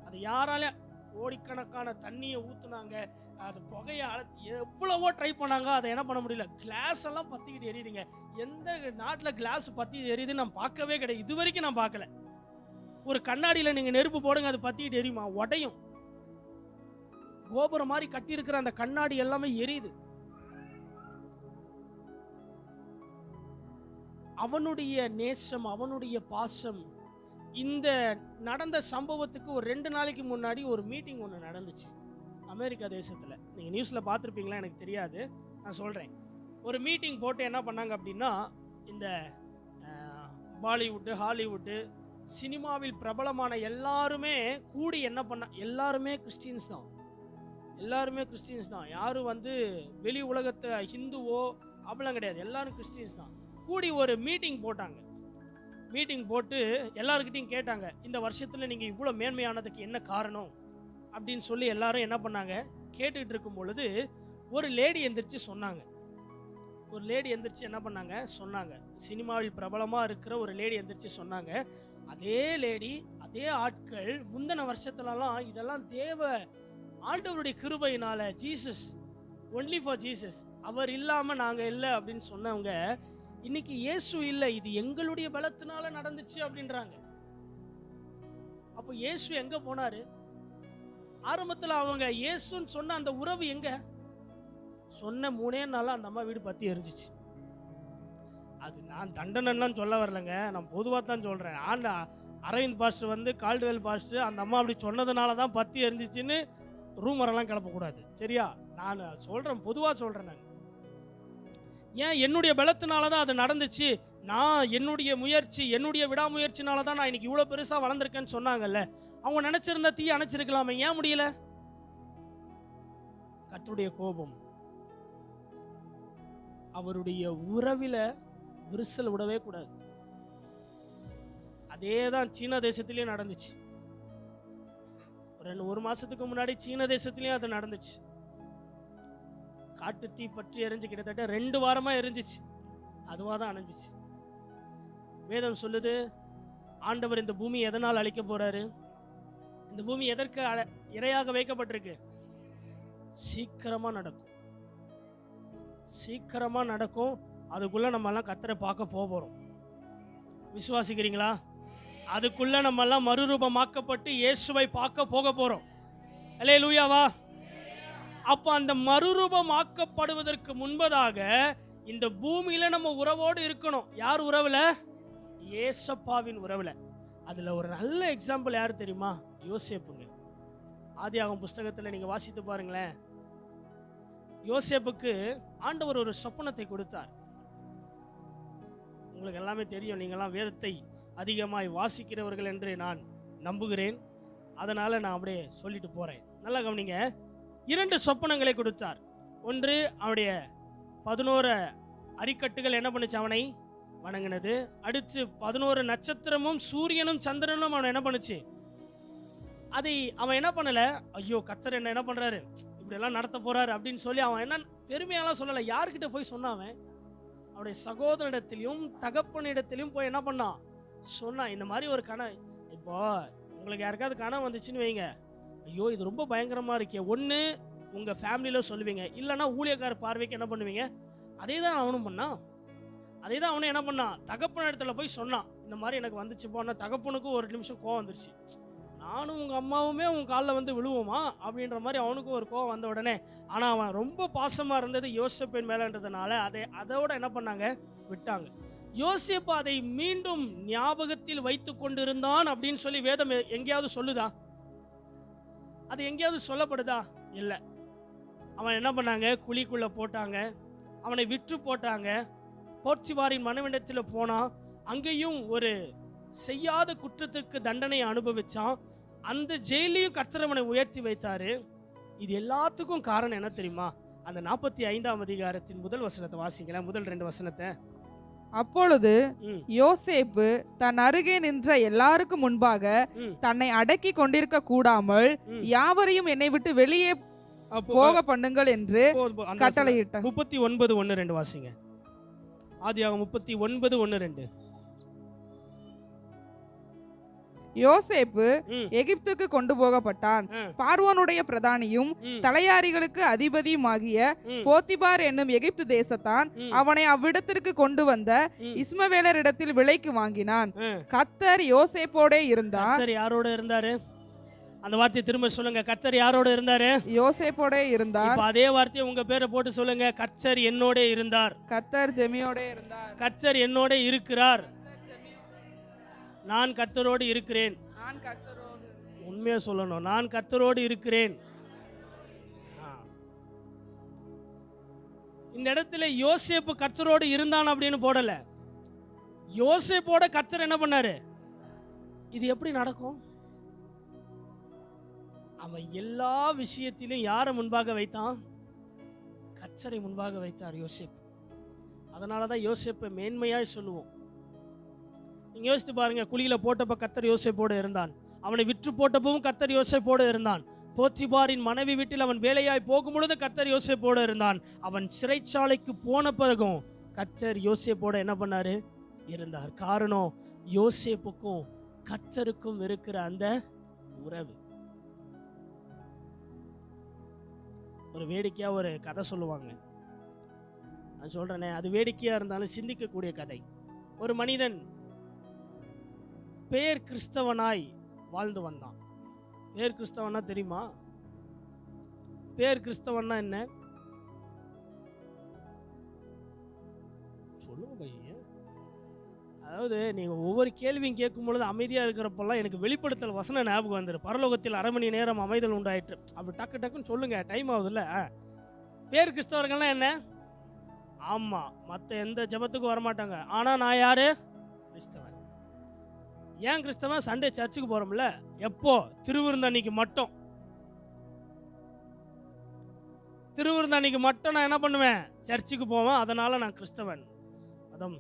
அது யாரால கோடிக்கணக்கான தண்ணியை ஊத்துனாங்க, அது புகையை எவ்வளவோ ட்ரை பண்ணாங்க, அதை என்ன பண்ண முடியல. கிளாஸ் எல்லாம் பத்திக்கிட்டு எரியுதுங்க. எந்த நாட்டில் கிளாஸ் பத்தி எரியுதுன்னு நான் பார்க்கவே கிடையாது, இது வரைக்கும் நான் பார்க்கல. ஒரு கண்ணாடியில் நீங்க நெருப்பு போடுங்க, அது பத்திக்கிட்டு எரியுமா? உடையும். கோபுரம் மாதிரி கட்டி இருக்கிற அந்த கண்ணாடி எல்லாமே எரியுது. அவனுடைய நேசம், அவனுடைய பாசம். இந்த நடந்த சம்பவத்துக்கு ஒரு 2 நாளைக்கு முன்னாடி ஒரு மீட்டிங் ஒன்று நடந்துச்சு அமெரிக்கா தேசத்தில். நீங்கள் நியூஸில் பார்த்துருப்பீங்களா எனக்கு தெரியாது, நான் சொல்கிறேன். ஒரு மீட்டிங் போட்டு என்ன பண்ணாங்க அப்படின்னா, இந்த பாலிவுட்டு, ஹாலிவுட்டு, சினிமாவில் பிரபலமான எல்லாருமே கூடி என்ன எல்லாருமே கிறிஸ்டியன்ஸ் தான். எல்லாருமே கிறிஸ்டியன்ஸ் தான். யாரும் வெளி உலகத்தை ஹிந்துவோ அப்படிலாம் கிடையாது, எல்லாரும் கிறிஸ்டியன்ஸ் தான். கூடி ஒரு மீட்டிங் போட்டாங்க. மீட்டிங் போட்டு எல்லாருக்கிட்டையும் கேட்டாங்க, இந்த வருஷத்தில் நீங்கள் இவ்வளோ மேன்மையானதுக்கு என்ன காரணம் அப்படின்னு சொல்லி எல்லாரும் என்ன பண்ணாங்க கேட்டுக்கிட்டு இருக்கும் பொழுது ஒரு லேடி எந்திரிச்சு சொன்னாங்க. ஒரு லேடி எந்திரிச்சு என்ன பண்ணாங்க சொன்னாங்க, சினிமாவில் பிரபலமாக இருக்கிற ஒரு லேடி எந்திரிச்சு சொன்னாங்க. அதே லேடி, அதே ஆட்கள் முந்தின வருஷத்துலலாம் இதெல்லாம் தேவ ஆண்டவருடைய கிருபையினால, ஜீசஸ், ஒன்லி ஃபார் ஜீசஸ், அவர் இல்லாமல் நாங்கள் இல்லை அப்படின்னு சொன்னவங்க இன்னைக்கு இயேசு இல்லை, இது எங்களுடைய பலத்தினால நடந்துச்சு அப்படின்றாங்க. அப்போ இயேசு எங்க போனாரு? ஆரம்பத்தில் அவங்க இயேசுன்னு சொன்ன அந்த உறவு எங்க? சொன்ன 3 நாள் அந்த அம்மா வீடு பத்தி எரிஞ்சிச்சு. அது நான் தண்டனைலாம் சொல்ல வரலங்க, நான் பொதுவாக தான் சொல்றேன். அரவிந்த் பாஸ்டர் கால்டுவெல் பாஸ்டர் அந்த அம்மா அப்படி சொன்னதுனால தான் பத்தி எரிஞ்சிச்சுன்னு ரூமரெல்லாம் கிளப்பக்கூடாது, சரியா? நான் சொல்றேன், பொதுவாக சொல்றேன். நான் ஏன் என்னுடைய பலத்தினால தான் அது நடந்துச்சு, நான் என்னுடைய முயற்சி, என்னுடைய விடாமுயற்சினால தான் நான் இன்னைக்கு இவ்வளோ பெருசாக வளர்ந்துருக்கேன்னு சொன்னாங்கல்ல. அவங்க நினைச்சிருந்தா தீ அணைச்சிருக்கலாமே, ஏன் முடியல? கர்த்தருடைய கோபம் அவருடைய உறவில விரிசல் விடவே கூடாது. அதே தான் சீன தேசத்திலேயே நடந்துச்சு. ஒரு மாசத்துக்கு முன்னாடி சீன தேசத்திலேயும் அது நடந்துச்சு. காட்டு தீ பற்றி எரிஞ்சு கிட்டத்தட்ட 2 வாரமா எரிஞ்சிச்சு, அதுவா தான் அணைஞ்சிச்சு. வேதம் சொல்லுது, ஆண்டவர் இந்த பூமி எதனால் அழிக்க போறாரு? இந்த பூமி எதற்கு இரையாக வைக்கப்பட்டிருக்கு? சீக்கிரமா நடக்கும், சீக்கிரமா நடக்கும். அதுக்குள்ள நம்ம எல்லாம் கர்த்தரை பார்க்க போறோம். விசுவாசிக்கிறீங்களா? அதுக்குள்ள நம்ம எல்லாம் மறுரூபமாக்கப்பட்டு இயேசுவை பார்க்க போக போறோம். அல்லேலூயாவா? அப்போ அந்த மறுரூபமாக்கப்படுவதற்கு முன்பதாக இந்த பூமியில நம்ம உறவோடு இருக்கணும். யார் உறவுல? ஏசப்பாவின் உறவுல. அதுல ஒரு நல்ல எக்ஸாம்பிள் யார் தெரியுமா? யோசேப்புங்க. ஆதியாகமம் புஸ்தகத்துல நீங்க வாசித்து பாருங்களேன். யோசேப்புக்கு ஆண்டவர் ஒரு சொப்பனத்தை கொடுத்தார். உங்களுக்கு எல்லாமே தெரியும், நீங்களாம் வேதத்தை அதிகமாய் வாசிக்கிறவர்கள் என்று நான் நம்புகிறேன். அதனால நான் அப்படியே சொல்லிட்டு போறேன். நல்லா கவனிங்க. 2 சொப்பனங்களை கொடுத்தார். ஒன்று, அவனுடைய 11 அரிக்கட்டுகள் என்ன பண்ணுச்சு? அவனை வணங்கினது. அடுத்து 11 நட்சத்திரமும் சூரியனும் சந்திரனும் அவனை என்ன பண்ணுச்சு? அதை அவன் என்ன பண்ணல, ஐயோ கர்த்தர் என்ன பண்றாரு, இப்படி எல்லாம் நடத்த போறாரு அப்படின்னு சொல்லி அவன் என்ன பெருமையெல்லாம் சொல்லல. யார்கிட்ட போய் சொன்னான்? அவனுடைய சகோதரனிடத்திலையும் தகப்பனிடத்திலையும் போய் என்ன பண்ணான்? சொன்னான், இந்த மாதிரி ஒரு கனவு. இப்போ உங்களுக்கு யாருக்காவது கனவு வந்துச்சுன்னு வைங்க, ஐயோ இது ரொம்ப பயங்கரமா இருக்கே, ஒன்று உங்க ஃபேமிலியில சொல்லுவீங்க, இல்லைன்னா ஊழியக்கார பார்வைக்கு என்ன பண்ணுவீங்க? அதே தான் அவனும் பண்ணான். அதே தான் அவனும் என்ன பண்ணான்? தகப்பன இடத்துல போய் சொன்னான், இந்த மாதிரி எனக்கு வந்துச்சு போனா. தகப்பனுக்கும் ஒரு நிமிஷம் கோவம் வந்துருச்சு. நானும் உங்கள் அம்மாவுமே உன் காலில் வந்து விழுவோமா அப்படின்ற மாதிரி அவனுக்கும் ஒரு கோவம் வந்த உடனே, ஆனால் அவன் ரொம்ப பாசமாக இருந்தது யோசேப்பின் மேலேன்றதுனால அதோட என்ன பண்ணாங்க, விட்டாங்க. யோசேப்பு அதை மீண்டும் ஞாபகத்தில் வைத்து கொண்டிருந்தான் அப்படின்னு சொல்லி வேதம் எங்கேயாவது சொல்லுதா? அது எங்கேயாவது சொல்லப்படுதா? இல்லை. அவன் என்ன பண்ணாங்க, குழிக்குள்ளே போட்டாங்க, அவனை விற்று போட்டாங்க, போர்ச்சுவாரின் மனைவிடத்தில் போனான், அங்கேயும் ஒரு செய்யாத குற்றத்திற்கு தண்டனை அனுபவிச்சான், அந்த ஜெயிலையும் கர்த்தர் அவனை உயர்த்தி வைத்தாரு. இது எல்லாத்துக்கும் காரணம் என்ன தெரியுமா? அந்த 45ஆம் அதிகாரத்தின் முதல் வசனத்தை வாசிங்களேன், முதல் 2 வசனத்தை. அப்பொழுது யோசேப்பு தன் அருகே நின்ற எல்லாருக்கும் முன்பாக தன்னை அடக்கி கொண்டிருக்க கூடாமல் யாவரையும் என்னை விட்டு வெளியே போக பண்ணுங்கள் என்று கட்டளையிட்டார். 39:1-2 வாசிங்க. ஆதியாகமம் 39:1-2. யோசேப்பு எகிப்துக்கு கொண்டு போகப்பட்டான். பார்வோனுடைய பிரதானியும் தலையாரிகளுக்கு அதிபதியுமாகிய போத்திபார் என்னும் எகிப்து தேசத்தான் அவனை அவ்விடத்திற்கு கொண்டு வந்த இஸ்மவேலரிடத்தில் விலைக்கு வாங்கினான். கர்த்தர் யோசேப்போடே இருந்தார். யாரோட இருந்தாரு? அந்த வார்த்தையை திரும்ப சொல்லுங்க. கர்த்தர் யாரோட இருந்தாரு? யோசேப்போடே இருந்தார். அதே வார்த்தையை உங்க பேரை போட்டு சொல்லுங்க. கர்த்தர் என்னோட இருந்தார். கர்த்தர் ஜெமியோட இருந்தார். கர்த்தர் என்னோட இருக்கிறார். நான் கர்த்தரோடு இருக்கிறேன். உண்மையா சொல்லணும், நான் கர்த்தரோடு இருக்கிறேன். இந்த இடத்துல யோசேப்பு கர்த்தரோடு இருந்தான் அப்படின்னு போடல, யோசேப்போட கர்த்தர் என்ன பண்ணாரு? இது எப்படி நடக்கும்? அவன் எல்லா விஷயத்திலும் யாரை முன்பாக வைத்தான்? கர்த்தரை முன்பாக வைத்தார் யோசேப்பு. அதனாலதான் யோசேப்பை மேன்மையாய் சொல்லுவோம். நீங்க யோசித்து பாருங்க, குழியில போட்டப்ப கர்த்தர் யோசேப்போடு இருந்தான், அவனை விற்று போட்டப்பவும் கர்த்தர் யோசேப்போடு இருந்தான், போத்திபாரின் மனைவி வீட்டில் அவன் வேலையாய் போகும் பொழுது கர்த்தர் யோசேப்போடு இருந்தான், அவன் சிறைச்சாலைக்கு போன பிறகும் கர்த்தர் யோசேப்போடு என்ன பண்ணாரு? இருந்தார். காரணம், யோசேப்புக்கும் கர்த்தருக்கும் இருக்கிற அந்த உறவு. ஒரு வேடிக்கையா ஒரு கதை சொல்லுவாங்க, நான் சொல்றேனே, அது வேடிக்கையா இருந்தாலும் சிந்திக்கக்கூடிய கதை. ஒரு மனிதன் பேர் கிறிஸ்தவனாய் வாழ்ந்து வந்தான். பேர் கிறிஸ்தவனா தெரியுமா? பேர் கிறிஸ்தவன்னா என்ன? சொல்லுங்க பையன். அதாவது நீங்க ஒவ்வொரு கேள்வியும் கேட்கும் பொழுது அமைதியா இருக்கிறப்பெல்லாம் எனக்கு வெளிப்படுத்தல் வசன ஞாபகம் வந்துரு. பரலோகத்தில் 1/2 மணி நேரம் அமைதல் உண்டாயிற்று. அப்படி டக்கு டக்குன்னு சொல்லுங்க, டைம் ஆகுதுல்ல. பேர் கிறிஸ்தவர்கள்லாம் என்ன? ஆமா, மற்ற எந்த ஜெபத்துக்கும் வரமாட்டாங்க. ஆனா நான் யாரு? கிறிஸ்தவன். ஏன் கிறிஸ்தவன்? சண்டே சர்ச்சுக்கு போறோம்ல. எப்போ? திருவிருந்தன்னைக்கு மட்டும். திருவிருந்தன்னைக்கு மட்டும் நான் என்ன பண்ணுவேன்? சர்ச்சுக்கு போவேன். அதனால நான் கிறிஸ்தவன். அதம்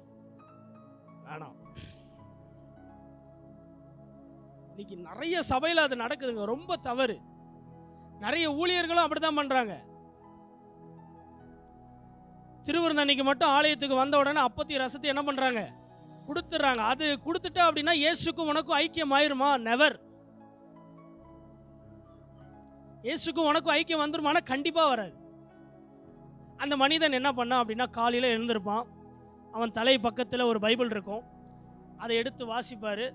வேணாம். இன்னைக்கு நிறைய சபையில் அது நடக்குதுங்க, ரொம்ப தவறு. நிறைய ஊழியர்களும் அப்படித்தான் பண்றாங்க. திருவிருந்தன்னைக்கு மட்டும் ஆலயத்துக்கு வந்த உடனே அப்பத்தி ரசத்தை என்ன பண்றாங்க? கொடுத்துறாங்க. அது கொடுத்துட்டா அப்படின்னா இயேசுக்கும் உனக்கும் ஐக்கியம் ஆயிருமா? நெவர். இயேசுக்கும் உனக்கும் ஐக்கியம் வந்துருமானா? கண்டிப்பா வராது. அந்த மனிதன் என்ன பண்ணான் அப்படின்னா, காலையில எழுந்திருப்பான், அவன் தலை பக்கத்தில் ஒரு பைபிள் இருக்கும், அதை எடுத்து வாசிப்பாரு.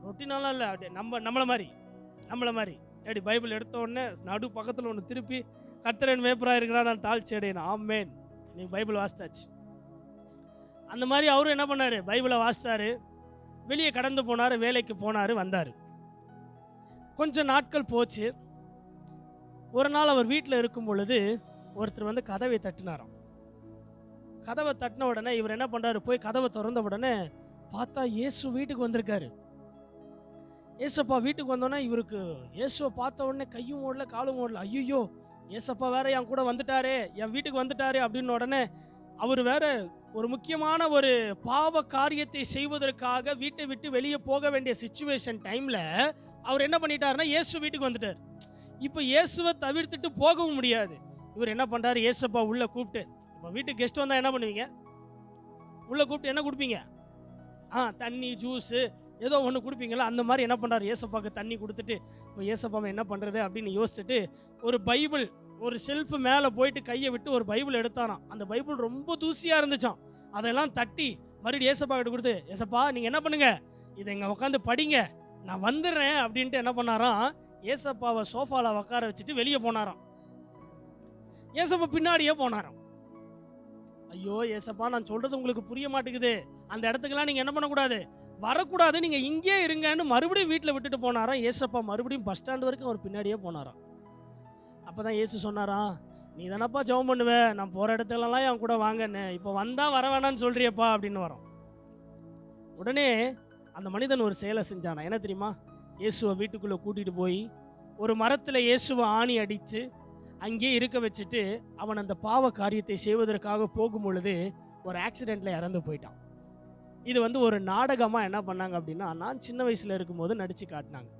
ரொட்டினாலாம் இல்லை, அப்படியே நம்மளை மாதிரி அப்படி பைபிள் எடுத்த உடனே நடு பக்கத்தில் ஒன்று திருப்பி, கர்த்தரன் வேப்பராக இருக்கிறான், நான் தாழ்ச்சி அடையேன், ஆமேன், நீ பைபிள் வாசித்தாச்சு. அந்த மாதிரி அவரும் என்ன பண்ணாரு? பைபிளை வாசித்தாரு, வெளியே கடந்து போனார், வேலைக்கு போனார், வந்தார். கொஞ்ச நாட்கள் போச்சு. ஒரு நாள் அவர் வீட்டில் இருக்கும் பொழுது ஒருத்தர் வந்து கதவை தட்டினாராம். கதவை தட்டின உடனே இவர் என்ன பண்ணுறாரு? போய் கதவை திறந்த உடனே பார்த்தா இயேசு வீட்டுக்கு வந்திருக்காரு. ஏசப்பா வீட்டுக்கு வந்தோடனே இவருக்கு இயேசுவை பார்த்த உடனே கையும் ஓடல காலும் ஓடல. ஐயோ, ஏசப்பா வேற என் கூட வந்துட்டாரே, என் வீட்டுக்கு வந்துட்டாரே அப்படின்னு உடனே அவர் வேற ஒரு முக்கியமான ஒரு பாவ காரியத்தை செய்வதற்காக வீட்டை விட்டு வெளியே போக வேண்டிய சிச்சுவேஷன் டைம்ல அவர் என்ன பண்ணிட்டாருன்னா இயேசு வீட்டுக்கு வந்துட்டார். இப்போ இயேசுவை தவிர்த்துட்டு போகவும் முடியாது. இவர் என்ன பண்றாரு? ஏசப்பா உள்ள கூப்பிட்டு, இப்போ வீட்டுக்கு கெஸ்ட் வந்தா என்ன பண்ணுவீங்க? உள்ள கூப்பிட்டு என்ன கொடுப்பீங்க? தண்ணி ஜூஸு ஏதோ ஒன்று கொடுப்பீங்களா? அந்த மாதிரி என்ன பண்ணுறாரு? ஏசப்பாவுக்கு தண்ணி கொடுத்துட்டு, இப்போ ஏசப்பாவை என்ன பண்ணுறது அப்படின்னு யோசிச்சுட்டு ஒரு பைபிள், ஒரு செல்ஃபு மேலே போயிட்டு கையை விட்டு ஒரு பைபிள் எடுத்தாராம். அந்த பைபிள் ரொம்ப தூசியாக இருந்துச்சான். அதெல்லாம் தட்டி மறுபடியும் ஏசப்பா கிட்ட கொடுத்து, ஏசப்பா நீங்கள் என்ன பண்ணுங்க, இதை இங்கே உட்காந்து படிங்க, நான் வந்துடுறேன் அப்படின்ட்டு என்ன பண்ணாராம், ஏசப்பாவை சோஃபால உட்கார வச்சுட்டு வெளியே போனாராம். ஏசப்பா பின்னாடியே போனாராம். ஐயோ ஏசப்பா, நான் சொல்றது உங்களுக்கு புரிய மாட்டேங்குது, அந்த இடத்துக்கெல்லாம் நீங்க என்ன பண்ணக்கூடாது, வரக்கூடாது, நீங்க இங்கே இருங்கன்னு மறுபடியும் வீட்டில் விட்டுட்டு போனாராம். ஏசப்பா மறுபடியும் பஸ் ஸ்டாண்ட் வரைக்கும் அவர் பின்னாடியே போனாராம். அப்பதான் ஏசு சொன்னாராம், நீ தானப்பா ஜெபம் பண்ணுவ, நான் போற இடத்துலலாம் என் கூட வாங்கன்னு, இப்போ வந்தா வர வேணான்னு சொல்றியப்பா அப்படின்னு வரோம். உடனே அந்த மனிதன் ஒரு செயலை செஞ்சானா, என்ன தெரியுமா? இயேசுவை வீட்டுக்குள்ளே கூட்டிகிட்டு போய் ஒரு மரத்தில் இயேசுவை ஆணி அடித்து அங்கே இருக்க வச்சுட்டு அவன் அந்த பாவ காரியத்தை செய்வதற்காக போகும் பொழுது ஒரு ஆக்சிடெண்ட்டில் இறந்து போயிட்டான். இது ஒரு நாடகமாக என்ன பண்ணாங்க அப்படின்னா, நான் சின்ன வயசில் இருக்கும்போது நடித்து காட்டினாங்க.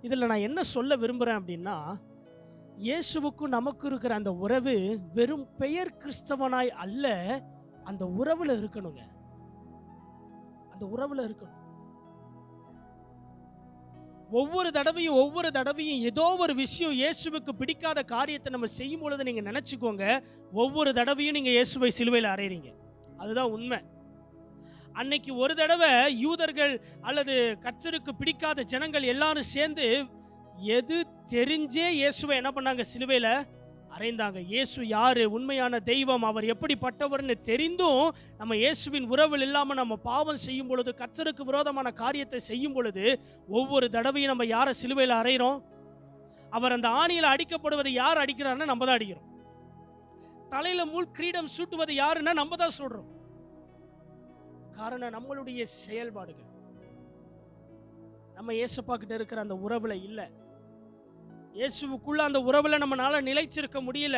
இதில் நான் என்ன சொல்ல விரும்புகிறேன் அப்படின்னா, இயேசுவுக்கும் நமக்கு இருக்கிற அந்த உறவு வெறும் பெயர் கிறிஸ்தவனாய் அல்ல, அந்த உறவில் இருக்கணுங்க. அந்த உறவில் இருக்கணும். ஒவ்வொரு தடவையும் ஏதோ ஒரு விஷயம் இயேசுவுக்கு பிடிக்காத காரியத்தை நம்ம செய்யும் பொழுது நீங்க நினைச்சுக்கோங்க, ஒவ்வொரு தடவையும் நீங்க இயேசுவை சிலுவையில் அறையறீங்க. அதுதான் உண்மை. அன்னைக்கு ஒரு தடவை யூதர்கள் அல்லது கர்த்தருக்கு பிடிக்காத ஜனங்கள் எல்லாரும் சேர்ந்து எது தெரிஞ்சே இயேசுவை என்ன பண்ணாங்க, சிலுவையில அறைந்தாங்க. இயேசு யாரு, உண்மையான தெய்வம், அவர் எப்படிப்பட்டவர்னு தெரிந்தும் நம்ம இயேசுவின் உறவில் இல்லாம நம்ம பாவம் செய்யும் பொழுது, கர்த்தருக்கு விரோதமான காரியத்தை செய்யும் பொழுது ஒவ்வொரு தடவையும் நம்ம யாரை சிலுவையில் அறைகிறோம்? அவர் அந்த ஆணியில் அடிக்கப்படுவதை யார் அடிக்கிறாருன்னா நம்ம தான் அடிக்கிறோம். தலையில முள் கிரீடம் சூட்டுவது யாருன்னா நம்ம தான் சொல்றோம். காரணம் நம்மளுடைய செயல்பாடுகள். நம்ம இயேசுப்பா கிட்ட இருக்கிற அந்த உறவுல இல்ல. இயேசுவுக்குள்ள அந்த உறவுல நம்மளால நிலைச்சிருக்க முடியல.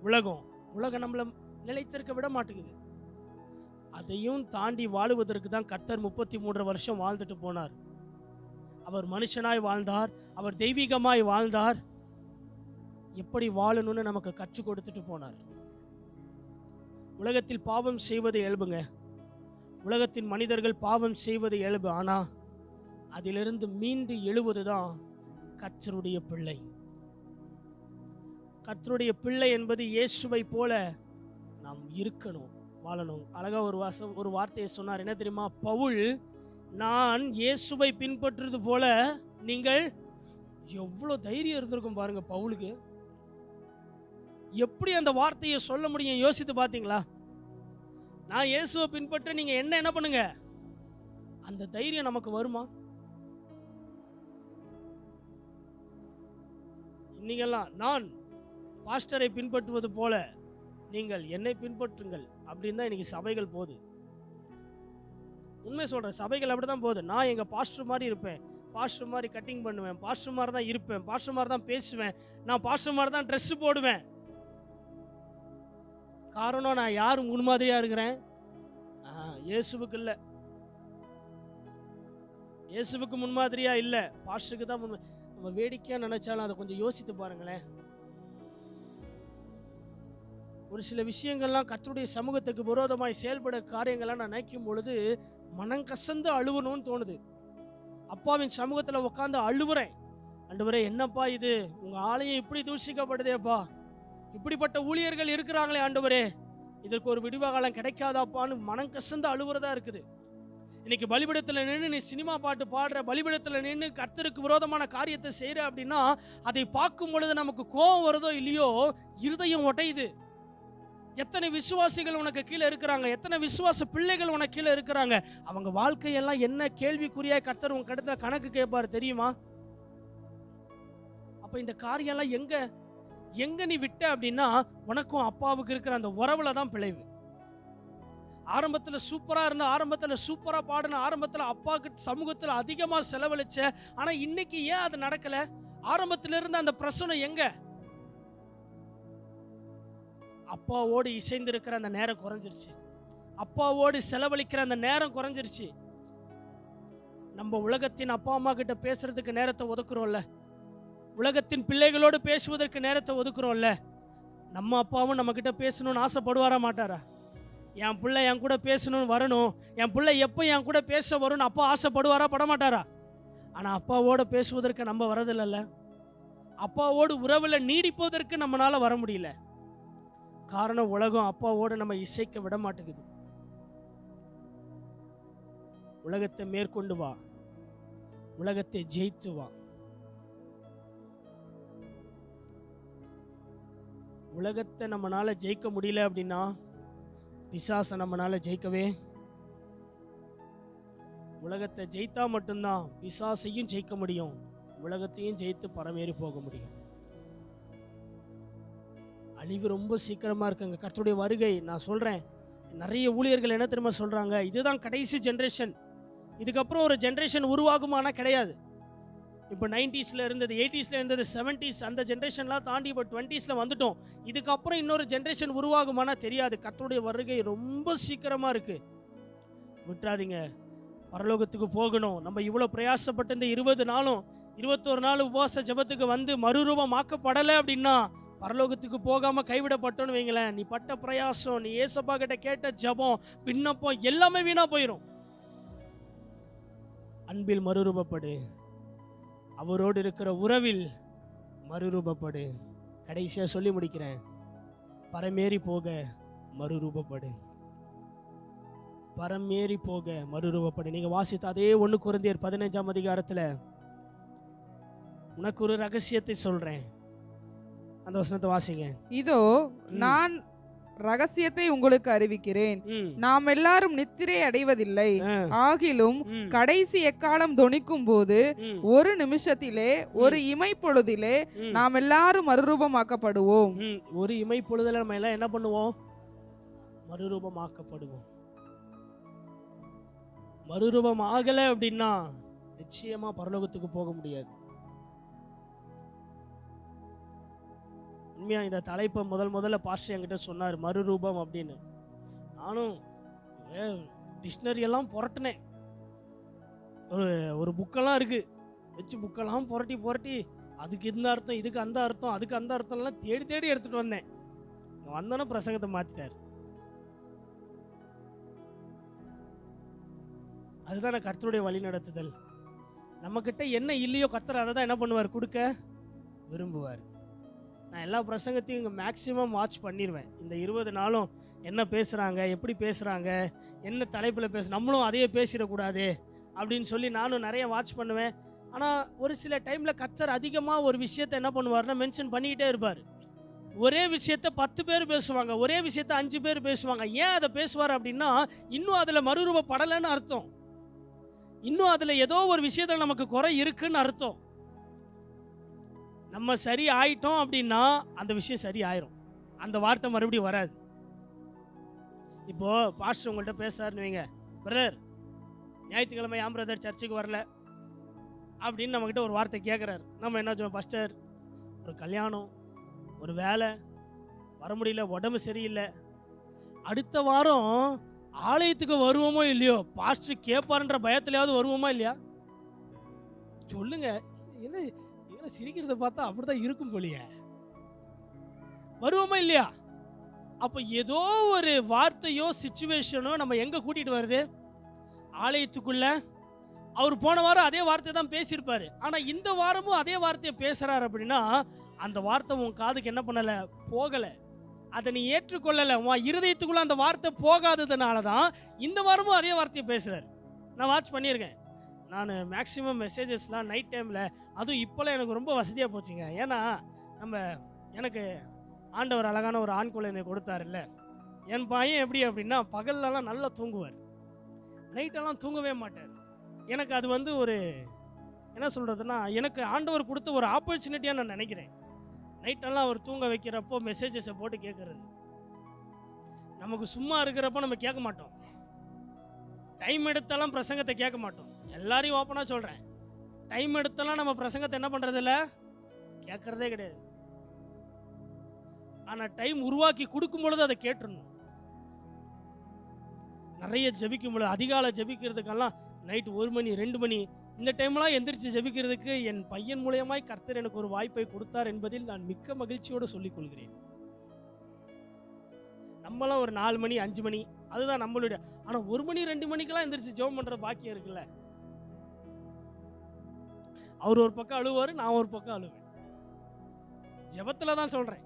உலகம் நம்மள நிலைச்சிருக்க விட மாட்டேங்குது. அதையும் தாண்டி வாழுவதற்கு தான் கர்த்தர் 33 வருஷம் வாழ்ந்துட்டு போனார். அவர் மனுஷனாய் வாழ்ந்தார், அவர் தெய்வீகமாய் வாழ்ந்தார். எப்படி வாழணும்னு நமக்கு கற்றுக் கொடுத்துட்டு போனார். உலகத்தில் பாவம் செய்வது இயல்புங்க. உலகத்தின் மனிதர்கள் பாவம் செய்வது இயல்பு. ஆனா அதிலிருந்து மீண்டு எழுவதுதான் கர்த்தருடைய பிள்ளை. கர்த்தருடைய பிள்ளை என்பது இயேசுவை போல நாம் இருக்கணும், வாழணும். அழகா ஒரு வார்த்தையை சொன்னார், என்ன தெரியுமா? பவுல், நான் இயேசுவை பின்பற்றுறது போல நீங்கள். எவ்வளவு தைரியம் இருந்திருக்கும் பாருங்க பவுலுக்கு. எப்படி அந்த வார்த்தையை சொல்ல முடியும் யோசித்து பார்த்தீங்களா? நான் இயேசுவை பின்பற்ற நீங்க என்ன பண்ணுங்க, அந்த தைரியம் நமக்கு வருமா? இன்னைக்கெல்லாம் நான் பாஸ்டரை பின்பற்றுவது போல நீங்கள் என்னை பின்பற்றுங்கள் அப்படின்னு தான் இன்னைக்கு சபைகள் போகுது. உண்மை சொல்றேன், சபைகள் அப்படிதான் போகுது. நான் எங்க பாஸ்டர் மாதிரி இருப்பேன், பாஸ்டர் மாதிரி கட்டிங் பண்ணுவேன், பாஸ்டர் மாதிரி தான் இருப்பேன், பாஸ்டர் மாதிரி தான் பேசுவேன், நான் பாஸ்டர் மாதிரி தான் ட்ரெஸ் போடுவேன். காரணம், நான் யார் முன்மாதிரியா இருக்கிறேன்? இயேசுவுக்கு இல்லை, இயேசுவுக்கு முன்மாதிரியா இல்லை, பாஸ்டருக்கு தான் முன்மாதிரி. நம்ம வேடிக்கையா நினைச்சாலும் அதை கொஞ்சம் யோசித்து பாருங்களேன். ஒரு சில விஷயங்கள்லாம் கர்த்தருடைய சமூகத்துக்கு விரோதமாய் செயல்பட காரியங்கள்லாம் நான் நினைக்கும் பொழுது மனம் கசந்து அழுவணும்னு தோணுது. அப்பாவின் சமூகத்தில் உட்காந்து அழுவுறேன். ஆண்டவரே, என்னப்பா இது, உங்க ஆலயம் இப்படி தூஷிக்கப்படுதேப்பா, இப்படிப்பட்ட ஊழியர்கள் இருக்கிறாங்களே ஆண்டவரே, இதற்கு ஒரு விடுவ காலம் கிடைக்காதாப்பான்னு மனம் கசந்து அழுவுறதா இருக்குது. இன்னைக்கு பலிபீடத்தில் நின்று நீ சினிமா பாட்டு பாடுற, பலிபீடத்தில் நின்று கர்த்தருக்கு விரோதமான காரியத்தை செய்யற அப்படின்னா அதை பார்க்கும் பொழுது நமக்கு கோபம் வருதோ இல்லையோ, இருதயம் உடையுது. எத்தனை விசுவாசிகள் உனக்கு கீழே இருக்கிறாங்க, எத்தனை விசுவாச பிள்ளைகள் உனக்கு கீழே இருக்கிறாங்க, அவங்க வாழ்க்கையெல்லாம் என்ன கேள்விக்குறியா கர்த்தர் உங்க கடத்த கணக்கு கேட்பாரு தெரியுமா? அப்ப இந்த காரியம்லாம் எங்க நீ விட்ட அப்படின்னா உனக்கும் அப்பாவுக்கு இருக்கிற அந்த உறவுல தான் பிழைவு. ஆரம்பத்தில் சூப்பரா இருந்த, ஆரம்பத்தில் சூப்பரா பாடின, ஆரம்பத்தில் அப்பாவுக்கு சமூகத்தில் அதிகமா செலவழிச்ச, ஆனா இன்னைக்கு ஏன் அது நடக்கல? ஆரம்பத்தில் இருந்த அந்த பிரச்சனை எங்க? அப்பாவோடு இசைந்திருக்கிற அந்த நேரம் குறைஞ்சிருச்சு, அப்பாவோடு செலவழிக்கிற அந்த நேரம் குறைஞ்சிருச்சு. நம்ம உலகத்தின் அப்பா அம்மா கிட்ட பேசுறதுக்கு நேரத்தை ஒதுக்குறோம்ல, உலகத்தின் பிள்ளைகளோடு பேசுவதற்கு நேரத்தை ஒதுக்குறோம்ல. நம்ம அப்பாவும் நம்ம கிட்ட பேசணும்னு ஆசைப்படுவாரா மாட்டாரா? என் பிள்ளை என் கூட பேசணும்னு வரணும், என் பிள்ளை எப்போ என் கூட பேச வரும்னு அப்பா ஆசைப்படுவாரா படமாட்டாரா? ஆனால் அப்பாவோட பேசுவதற்கு நம்ம வரதில்லைல்ல. அப்பாவோடு உறவில் நீடிப்பதற்கு நம்மளால வர முடியல. காரணம், உலகம் அப்பாவோடு நம்ம இசைக்க விட மாட்டேங்குது. உலகத்தை மேற்கொண்டு வா, உலகத்தை ஜெயித்து வா. உலகத்தை நம்மளால ஜெயிக்க முடியல அப்படின்னா பிசாசை நம்மளால ஜெயிக்கவே. உலகத்தை ஜெயித்தா மட்டும்தான் பிசாசையும் ஜெயிக்க முடியும், உலகத்தையும் ஜெயித்து பரமேறி போக முடியும். அழிவு ரொம்ப சீக்கிரமா இருக்குங்க. கர்த்தருடைய வருகை நான் சொல்றேன், நிறைய ஊழியர்கள் என்ன தெரியுமா சொல்றாங்க, இதுதான் கடைசி ஜெனரேஷன், இதுக்கப்புறம் ஒரு ஜெனரேஷன் உருவாகுமானா கிடையாது. இப்போ 90ஸ்ல இருந்தது, 80ஸ்ல இருந்தது, 70s அந்த ஜென்ரேஷன்லாம் தாண்டி இப்போ 20ஸ்ல வந்துட்டோம். இதுக்கப்புறம் இன்னொரு ஜென்ரேஷன் உருவாகுமானா தெரியாது. கர்த்தருடைய வருகை ரொம்ப சீக்கிரமா இருக்கு, விட்டுறாதீங்க. பரலோகத்துக்கு போகணும். நம்ம இவ்வளோ பிரயாசப்பட்டு இந்த 20 நாளும் 21 நாள் உபவாச ஜெபத்துக்கு வந்து மறுரூபமாக்கப்படலை அப்படின்னா பரலோகத்துக்கு போகாம கைவிடப்பட்டோன்னு வைங்களேன், நீ பட்ட பிரயாசம், நீ ஏசப்பா கிட்ட கேட்ட ஜெபம், விண்ணப்பம் எல்லாமே வீணா போயிடும். அன்பில் மறுரூபப்படு, அவரோடு இருக்கிற உறவில் மறுரூபப்படு. கடைசியா சொல்லி முடிக்கிறேன், பரமேறி போக மறுரூபப்படு, பரமேறி போக மறுரூபப்படு. நீங்க வாசித்த அதே 1 கொரிந்தியர் 15ஆம் அதிகாரத்துல உனக்கு ஒரு ரகசியத்தை சொல்றேன், அந்த வசனத்தை வாசிங்க. இதோ நான் ரகசியத்தை உங்களுக்கு அறிவிக்கிறேன், நாம் எல்லாரும் நித்திரை அடைவதில்லை, ஆகிலும் கடைசி எக்காலம் தொனிக்கும் போது ஒரு நிமிஷத்திலே ஒரு இமை பொழுதிலே நாம் எல்லாரும் மறுரூபமாக்கப்படுவோம். ஒரு இமை பொழுதுல நம்ம எல்லாம் என்ன பண்ணுவோம்? மறுரூபமாக்கப்படுவோம். மறுரூபம் ஆகலை அப்படின்னா நிச்சயமா பரலோகத்துக்கு போக முடியாது. உண்மையா இந்த தலைப்பை முதல்ல பாஸ்டர் என்கிட்ட சொன்னார், மறுரூபம் அப்படின்னு. நானும் டிக்ஷனரி எல்லாம் புரட்டினேன், ஒரு புக்கெல்லாம் இருக்கு, வச்சு புக்கெல்லாம் புரட்டி அதுக்கு இந்த அர்த்தம், இதுக்கு அந்த அர்த்தம், அதுக்கு அந்த அர்த்தம்லாம் தேடி எடுத்துட்டு வந்தேன். வந்தோன்னே பிரசங்கத்தை மாத்திட்டார். அதுதான் கர்த்தருடைய வழி நடத்துதல். நம்மக்கிட்ட என்ன இல்லையோ கர்த்தர் அதை தான் என்ன பண்ணுவார்? கொடுக்க விரும்புவார். நான் எல்லா பிரசங்கத்தையும் இங்கே மேக்ஸிமம் வாட்ச் பண்ணிடுவேன். இந்த 20 நாளும் என்ன பேசுகிறாங்க, எப்படி பேசுகிறாங்க, என்ன தலைப்பில் நம்மளும் அதையே பேசிடக்கூடாது அப்படின்னு சொல்லி நானும் நிறைய வாட்ச் பண்ணுவேன். ஆனால் ஒரு சில டைமில் கர்த்தர் அதிகமாக ஒரு விஷயத்தை என்ன பண்ணுவார்னா மென்ஷன் பண்ணிக்கிட்டே இருப்பார். ஒரே விஷயத்தை 10 பேர் பேசுவாங்க, ஒரே விஷயத்தை 5 பேர் பேசுவாங்க. ஏன் அதை பேசுவார் அப்படின்னா, இன்னும் அதில் மறுரூபப்படலைன்னு அர்த்தம், இன்னும் அதில் ஏதோ ஒரு விஷயத்தில் நமக்கு குறை இருக்குன்னு அர்த்தம். நம்ம சரி ஆயிட்டோம் அப்படின்னா அந்த விஷயம் சரி ஆயிரும், அந்த வார்த்தை மறுபடியும் வராது. இப்போ பாஸ்டர் உங்கள்கிட்ட பேசுறாருன்னு வைங்க, பிரதர் ஞாயிற்றுக்கிழமை ஏன் பிரதர் சர்ச்சுக்கு வரல அப்படின்னு நம்மக்கிட்ட ஒரு வார்த்தை கேட்குறாரு. நம்ம என்ன சொல்லுவோம்? பாஸ்டர் ஒரு கல்யாணம், ஒரு வேலை, வர முடியல, உடம்பு சரியில்லை, அடுத்த வாரம் ஆலயத்துக்கு வருவோமோ இல்லையோ, பாஸ்டர் கேட்பாருன்ற பயத்திலேயாவது வருவோமா இல்லையா? சொல்லுங்க. என்ன சிரிக்கிறத பார்த்தா அப்படிதான் இருக்கும் போலியே. வருவோமா இல்லையா? அப்போ ஏதோ ஒரு வார்த்தையோ சிச்சுவேஷனோ நம்ம எங்க கூட்டிட்டு வருது? ஆலயத்துக்குள்ள. அவர் போன வாரம் அதே வார்த்தை தான் பேசியிருப்பாரு, ஆனா இந்த வாரமும் அதே வார்த்தையை பேசுறாரு அப்படின்னா அந்த வார்த்தை உன் காதுக்கு என்ன பண்ணல? போகல, அதை நீ ஏற்றுக்கொள்ளல, உன் இருதயத்துக்குள்ள அந்த வார்த்தை போகாததுனால தான் இந்த வாரமும் அதே வார்த்தையை பேசுறாரு. நான் வாட்ச் பண்ணியிருக்கேன். நான் மேக்ஸிமம் மெசேஜஸ்லாம் நைட் டைமில், அதுவும் இப்போலாம் எனக்கு ரொம்ப வசதியாக போச்சுங்க. ஏன்னா எனக்கு ஆண்டவர் அழகான ஒரு ஆண் குழந்தை கொடுத்தாருல்ல. என் பையன் எப்படி அப்படின்னா பகல்லலாம் நல்லா தூங்குவார், நைட்டெல்லாம் தூங்கவே மாட்டார். எனக்கு அது ஒரு என்ன சொல்கிறதுனா, எனக்கு ஆண்டவர் கொடுத்த ஒரு ஆப்பர்ச்சுனிட்டியாக நான் நினைக்கிறேன். நைட்டெல்லாம் அவர் தூங்க வைக்கிறப்போ மெசேஜஸை போட்டு கேட்குறது. நமக்கு சும்மா இருக்கிறப்போ நம்ம கேட்க மாட்டோம், டைம் எடுத்தாலும் பிரசங்கத்தை கேட்க மாட்டோம். எல்லாரையும் ஓப்பனாக சொல்கிறேன், டைம் எடுத்தாலும் நம்ம பிரசங்கத்தை என்ன பண்ணுறது இல்லை, கேட்குறதே கிடையாது. ஆனால் டைம் உருவாக்கி கொடுக்கும் பொழுது அதை கேட்டுருணும். நிறைய ஜெபிக்கும் பொழுது, அதிகாலை ஜெபிக்கிறதுக்கெல்லாம் நைட்டு 1 மணி 2 மணி இந்த டைம்லாம் எந்திரிச்சு ஜெபிக்கிறதுக்கு என் பையன் மூலமாய் கர்த்தர் எனக்கு ஒரு வாய்ப்பை கொடுத்தார் என்பதில் நான் மிக்க மகிழ்ச்சியோடு சொல்லிக் கொள்கிறேன். நம்மளாம் ஒரு 4 மணி 5 மணி அதுதான் நம்மளுடைய. ஆனால் 1 மணி 2 மணிக்கெல்லாம் எந்திரிச்சு ஜெபம் பண்ணுற பாக்கியம் இருக்குல்ல. அவர் ஒரு பக்கம் அழுவாரு, நான் ஒரு பக்கம் அழுவேன். ஜெபத்துல தான் சொல்றேன்.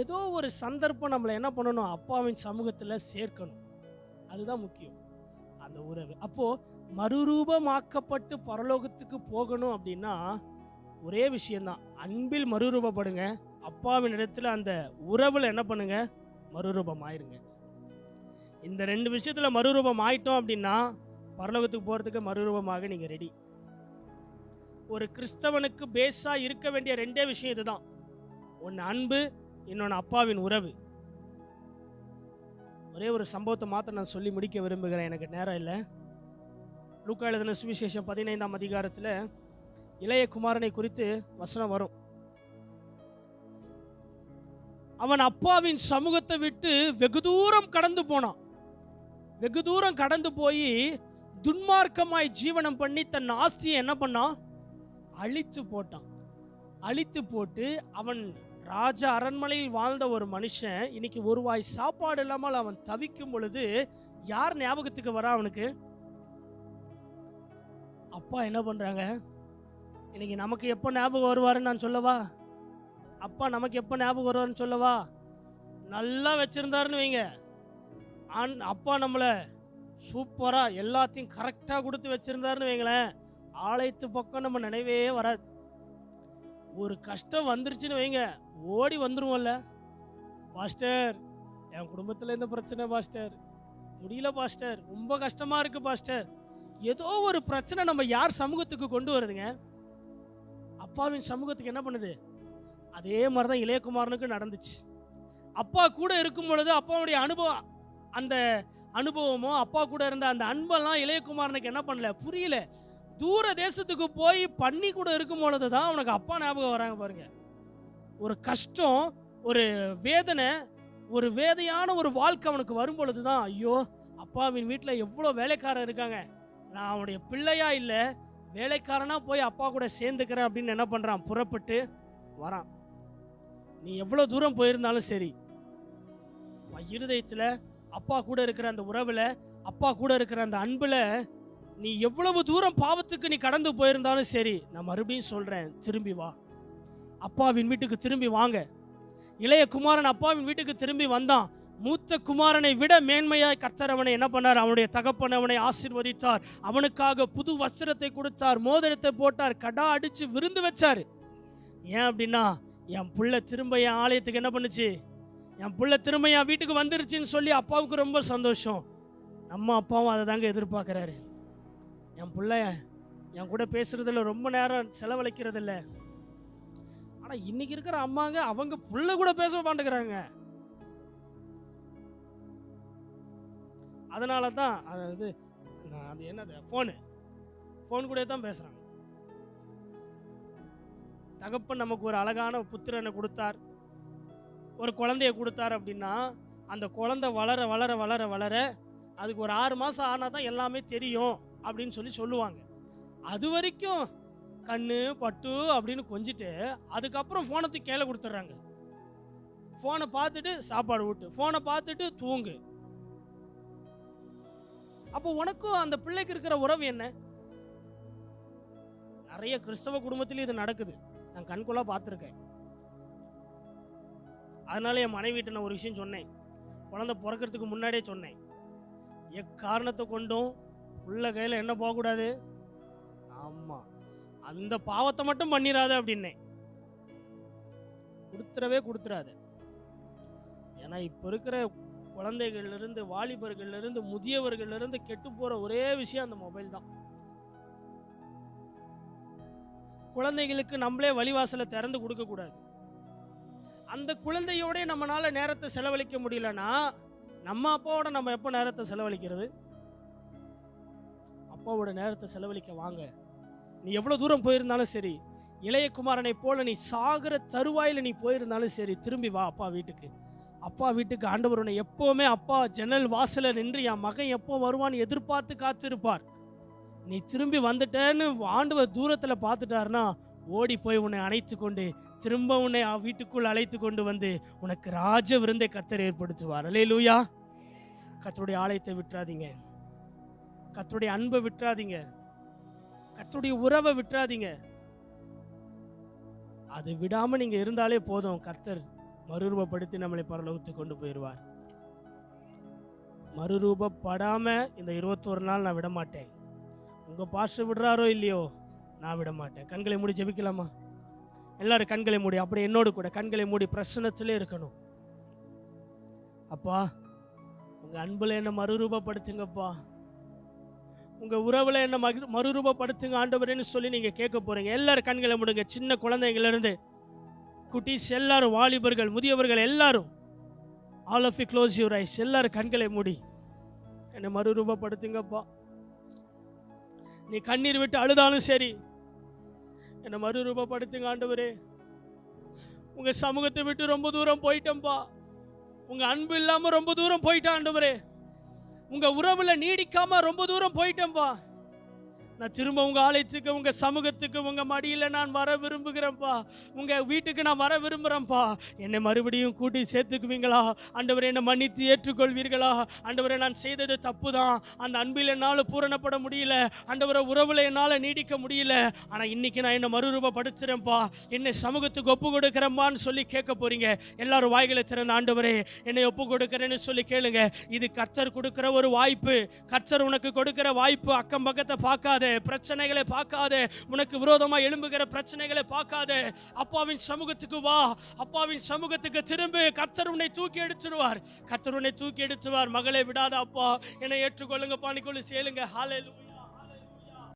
ஏதோ ஒரு சந்தர்ப்பம் நம்மளை என்ன பண்ணணும்? அப்பாவின் சமூகத்தில் சேர்க்கணும். அதுதான் முக்கியம். அந்த உறவு. அப்போ மறுரூபமாக்கப்பட்டு பரலோகத்துக்கு போகணும் அப்படின்னா ஒரே விஷயம்தான், அன்பில் மறுரூபப்படுங்க, அப்பாவின் இடத்துல அந்த உறவுல என்ன பண்ணுங்க, மறுரூபம் ஆயிருங்க. இந்த 2 விஷயத்துல மறுரூபம் ஆயிட்டோம் அப்படின்னா பரலோகத்துக்கு போறதுக்கு மறுரூபமாக நீங்க ரெடி. ஒரு கிறிஸ்தவனுக்கு பேஸா இருக்க வேண்டிய 2 விஷயம் இதுதான். ஒன்னு அன்பு, இன்னொன்னு அப்பாவின் உறவு. ஒரே ஒரு சம்பவத்தை மாத்திரம் நான் சொல்லி முடிக்க விரும்புகிறேன், எனக்கு நேரம் இல்லை. லூக்கா எழுதின சுவிசேஷம் 15ஆம் அதிகாரத்தில் இளைய குமாரனை குறித்து வசனம் வரும். அவன் அப்பாவின் சமூகத்தை விட்டு வெகு தூரம் கடந்து போனான். வெகு தூரம் கடந்து போய் துன்மார்க்கமாய் ஜீவனம் பண்ணி தன் ஆஸ்தியை என்ன பண்ணான், அழித்து போட்டான். அழித்து போட்டு அவன் ராஜ அரண்மனையில் வாழ்ந்த ஒரு மனுஷன் இன்னைக்கு ஒரு வாய் சாப்பாடு இல்லாமல் அவன் தவிக்கும் பொழுது யார் ஞாபகத்துக்கு வரா அவனுக்கு? அப்பா என்ன பண்றாங்க? இன்னைக்கு நமக்கு எப்போ ஞாபகம் வருவாருன்னு நான் சொல்லவா? அப்பா நமக்கு எப்போ ஞாபகம் வருவாருன்னு சொல்லவா? நல்லா வச்சிருந்தாருன்னு வைங்க, அப்பா நம்மளை சூப்பரா எல்லாத்தையும் கரெக்டா கொடுத்து வச்சிருந்தாருன்னு வைங்களேன், ஆலயத்து பக்கம் நம்ம நினைவே வராது. ஒரு கஷ்டம் வந்துருச்சுன்னு வைங்க, ஓடி வந்துருவோம்ல, பாஸ்டர் என் குடும்பத்தில் இந்த பிரச்சனை பாஸ்டர், முடியல பாஸ்டர், ரொம்ப கஷ்டமா இருக்கு பாஸ்டர். ஏதோ ஒரு பிரச்சனை நம்ம யார் சமூகத்துக்கு கொண்டு வருதுங்க? அப்பாவின் சமூகத்துக்கு என்ன பண்ணுது? அதே மாதிரிதான் இளையகுமாரனுக்கு நடந்துச்சு. அப்பா கூட இருக்கும் பொழுது அப்பாவுடைய அனுபவம், அந்த அனுபவமோ அப்பா கூட இருந்த அந்த அன்பெல்லாம் இளையகுமாரனுக்கு என்ன பண்ணல, புரியல. தூர தேசத்துக்கு போய் பண்ணி கூட இருக்கும் பொழுது தான் அவனுக்கு அப்பா ஞாபகம் வராங்க பாருங்க. ஒரு கஷ்டம், ஒரு வேதனை, ஒரு வேதையான ஒரு வாழ்க்கை அவனுக்கு வரும் பொழுது தான், ஐயோ அப்பாவின் வீட்டில் எவ்வளோ வேலைக்காரன் இருக்காங்க, நான் அவனுடைய பிள்ளையா இல்லை வேலைக்காரனா போய் அப்பா கூட சேர்ந்துக்கிறேன் அப்படின்னு என்ன பண்ணுறான், புறப்பட்டு வரான். நீ எவ்வளோ தூரம் போயிருந்தாலும் சரி, இருதயத்தில் அப்பா கூட இருக்கிற அந்த உறவில், அப்பா கூட இருக்கிற அந்த அன்பில் நீ எவ்வளவு தூரம் பாவத்துக்கு நீ கடந்து போயிருந்தாலும் சரி, நான் மறுபடியும் சொல்கிறேன், திரும்பி வா, அப்பாவின் வீட்டுக்கு திரும்பி வாங்க. இளைய குமாரன் அப்பாவின் வீட்டுக்கு திரும்பி வந்தான். மூத்த குமாரனை விட மேன்மையாய் கர்த்தர் அவனை என்ன பண்ணார், அவனுடைய தகப்பன் அவனை ஆசீர்வதித்தார், அவனுக்காக புது வஸ்திரத்தை கொடுத்தார், மோதிரத்தை போட்டார், கடா அடிச்சு விருந்து வச்சார். ஏன் அப்படின்னா, என் புள்ள திரும்ப என் ஆலயத்துக்கு என்ன பண்ணுச்சு, என் புள்ள திரும்ப என் வீட்டுக்கு வந்துருச்சுன்னு சொல்லி அப்பாவுக்கு ரொம்ப சந்தோஷம். நம்ம அப்பாவும் அதை தாங்க எதிர்பார்க்குறாரு. என் புள்ள என் கூட பேசுறதில்ல, ரொம்ப நேரம் செலவழிக்கிறதில்ல. ஆனால் இன்னைக்கு இருக்கிற அம்மாங்க அவங்க புள்ள கூட பேச மாட்டேங்கிறாங்க. அதனால தான் அது என்னது, ஃபோன் கூட தான் பேசுகிறாங்க. தகப்பன் நமக்கு ஒரு அழகான புத்திரனை கொடுத்தார், ஒரு குழந்தைய கொடுத்தார் அப்படின்னா, அந்த குழந்தை வளர வளர வளர வளர அதுக்கு ஒரு 6 மாதம் ஆனால் தான் எல்லாமே தெரியும் அப்படின்னு சொல்லுவாங்க. அது வரைக்கும் கண்ணு பட்டு அப்படின்னு கொஞ்சிட்டு அதுக்கப்புறம் ஃபோனை தூக்கி கையில் கொடுத்துட்றாங்க. ஃபோனை பார்த்துட்டு சாப்பாடு ஊட்டு, ஃபோனை பார்த்துட்டு தூங்கு. அப்போ உனக்கும் அந்த பிள்ளைக்கு இருக்கிற உறவு என்ன? நிறைய கிறிஸ்தவ குடும்பத்திலும் இது நடக்குது, நான் கண்கொள்ளா பார்த்துருக்கேன். அதனால என் மனைவிட்ட நான் ஒரு விஷயம் சொன்னேன், குழந்தை பிறக்கிறதுக்கு முன்னாடியே சொன்னேன், எக்காரணத்தை கொண்டும் உள்ள கையில் என்ன போகக்கூடாது, ஆமாம் அந்த பாவத்தை மட்டும் பண்ணிடாத அப்படின்னே, கொடுத்துடாத. ஏன்னா இப்போ இருக்கிற குழந்தைகள்லேருந்து வாலிபர்கள்லேருந்து முதியவர்கள்லேருந்து கெட்டு போகிற ஒரே விஷயம் அந்த மொபைல் தான். குழந்தைகளுக்கு நம்மளே வழிவாசலை திறந்து கொடுக்கக்கூடாது. அந்த குழந்தையோட நம்மளால நேரத்தை செலவழிக்க முடியலன்னா நம்ம அப்பாவோட நம்ம எப்போ நேரத்தை செலவழிக்கிறது? அப்பாவோட நேரத்தை செலவழிக்க வாங்க. நீ எவ்வளோ தூரம் போயிருந்தாலும் சரி, இளைய குமாரனை போல நீ சாகிற தருவாயில் நீ போயிருந்தாலும் சரி, திரும்பி வா அப்பா வீட்டுக்கு. அப்பா வீட்டுக்கு ஆண்டவர் உன்னை எப்போவுமே, அப்பா ஜன்னல் வாசலில் நின்று என் மகன் எப்போ வருவான்னு எதிர்பார்த்து காத்திருப்பார். நீ திரும்பி வந்துட்டேன்னு ஆண்டவர் தூரத்தில் பார்த்துட்டாருன்னா ஓடி போய் உன்னை அணைத்து கொண்டு திரும்ப உன்னை வீட்டுக்குள் அழைத்து கொண்டு வந்து உனக்கு ராஜ விருந்தை கர்த்தர் ஏற்படுத்துவார். அல்லேலூயா. கர்த்தருடைய ஆலயத்தை விட்டுறாதீங்க, கர்த்தருடைய அன்பை விட்டுறாதீங்க, கர்த்தருடைய உறவை விட்டுறாதீங்க. அது விடாம நீங்க இருந்தாலே போதும், கர்த்தர் மறுரூபப்படுத்தி நம்மளை பரலோகத்துக்கு கொண்டு போயிடுவார். மறுரூபப்படாம இந்த 21 நாள் நான் விட மாட்டேன். உங்க பாஸ்டர் விடுறாரோ இல்லையோ, நான் விட மாட்டேன். கண்களை மூடி ஜெபிக்கலாமா? எல்லாரும் கண்களை மூடி, அப்படி என்னோடு கூட கண்களை மூடி பிரசன்னத்திலே இருக்கணும். அப்பா, உங்க அன்புல என்ன மறுரூபப்படுத்துங்கப்பா, உங்க உறவுல என்ன மறுரூபப்படுத்துங்க ஆண்டவரேன்னு சொல்லி நீங்க கேட்க போறீங்க. எல்லாரும் கண்களை மூடுங்க. சின்ன குழந்தைங்கள இருந்து குட்டீஸ் எல்லாரும், வாலிபர்கள், முதியவர்கள் எல்லாரும், all of you close your eyes. எல்லாரும் கண்களை மூடி என்னை மறுரூபப்படுத்துங்கப்பா. நீ கண்ணீர் விட்டு அழுதாலும் சரி, என்னை மறுரூபப்படுத்துங்க ஆண்டவரே. உங்க சமூகத்தை விட்டு ரொம்ப தூரம் போயிட்டேன்பா, உங்க அன்பு இல்லாம ரொம்ப தூரம் போயிட்டேன் ஆண்டவரே, உங்க உறவுல நீடிக்காம ரொம்ப தூரம் போயிட்டேன்பா. நான் திரும்ப உங்க ஆலயத்துக்கு, உங்க சமூகத்துக்கு, உங்க மடியில நான் வர விரும்புகிறேன்ப்பா. உங்க வீட்டுக்கு நான் வர விரும்புகிறேன்ப்பா. என்னை மறுபடியும் கூட்டி சேர்த்துக்குவீங்களா ஆண்டவரே? என்னை மன்னித்து ஏற்றுக்கொள்வீர்களா ஆண்டவரே? நான் செய்தது தப்பு தான். அந்த அன்பில் என்னால் பூரணப்பட முடியல ஆண்டவரே, உறவுல என்னால் நீடிக்க முடியல. ஆனால் இன்னைக்கு நான் என்னை மறுரூபப்படுத்துகிறேன்ப்பா, என்னை சமூகத்துக்கு ஒப்பு கொடுக்குறேம்மான்னு சொல்லி கேட்க போறீங்க. எல்லாரும் வாய்களை திறந்த ஆண்டவரே என்னை ஒப்பு கொடுக்குறேன்னு சொல்லி கேளுங்க. இது கர்த்தர் கொடுக்குற ஒரு வாய்ப்பு. கர்த்தர் உனக்கு கொடுக்குற வாய்ப்பு. அக்கம் பக்கத்தை பார்க்காத, பிரச்சனைகளை பார்க்காத, உனக்கு விரோதமா எழும்புகிற பிரச்சனைகளை பார்க்காத, அப்பாவின் சமூகத்துக்கு வா, அப்பாவின் சமூகத்துக்கு திரும்ப. கர்த்தர் உன்னை தூக்கி எடுத்துருவார், கர்த்தர் உன்னை தூக்கி எடுத்துவார். மகளை விடாத அப்பா, என்னை ஏற்றுக்கொள்ளுங்க பாணிக்கொள்ளு சேலுங்க. ஹல்லேலூயா.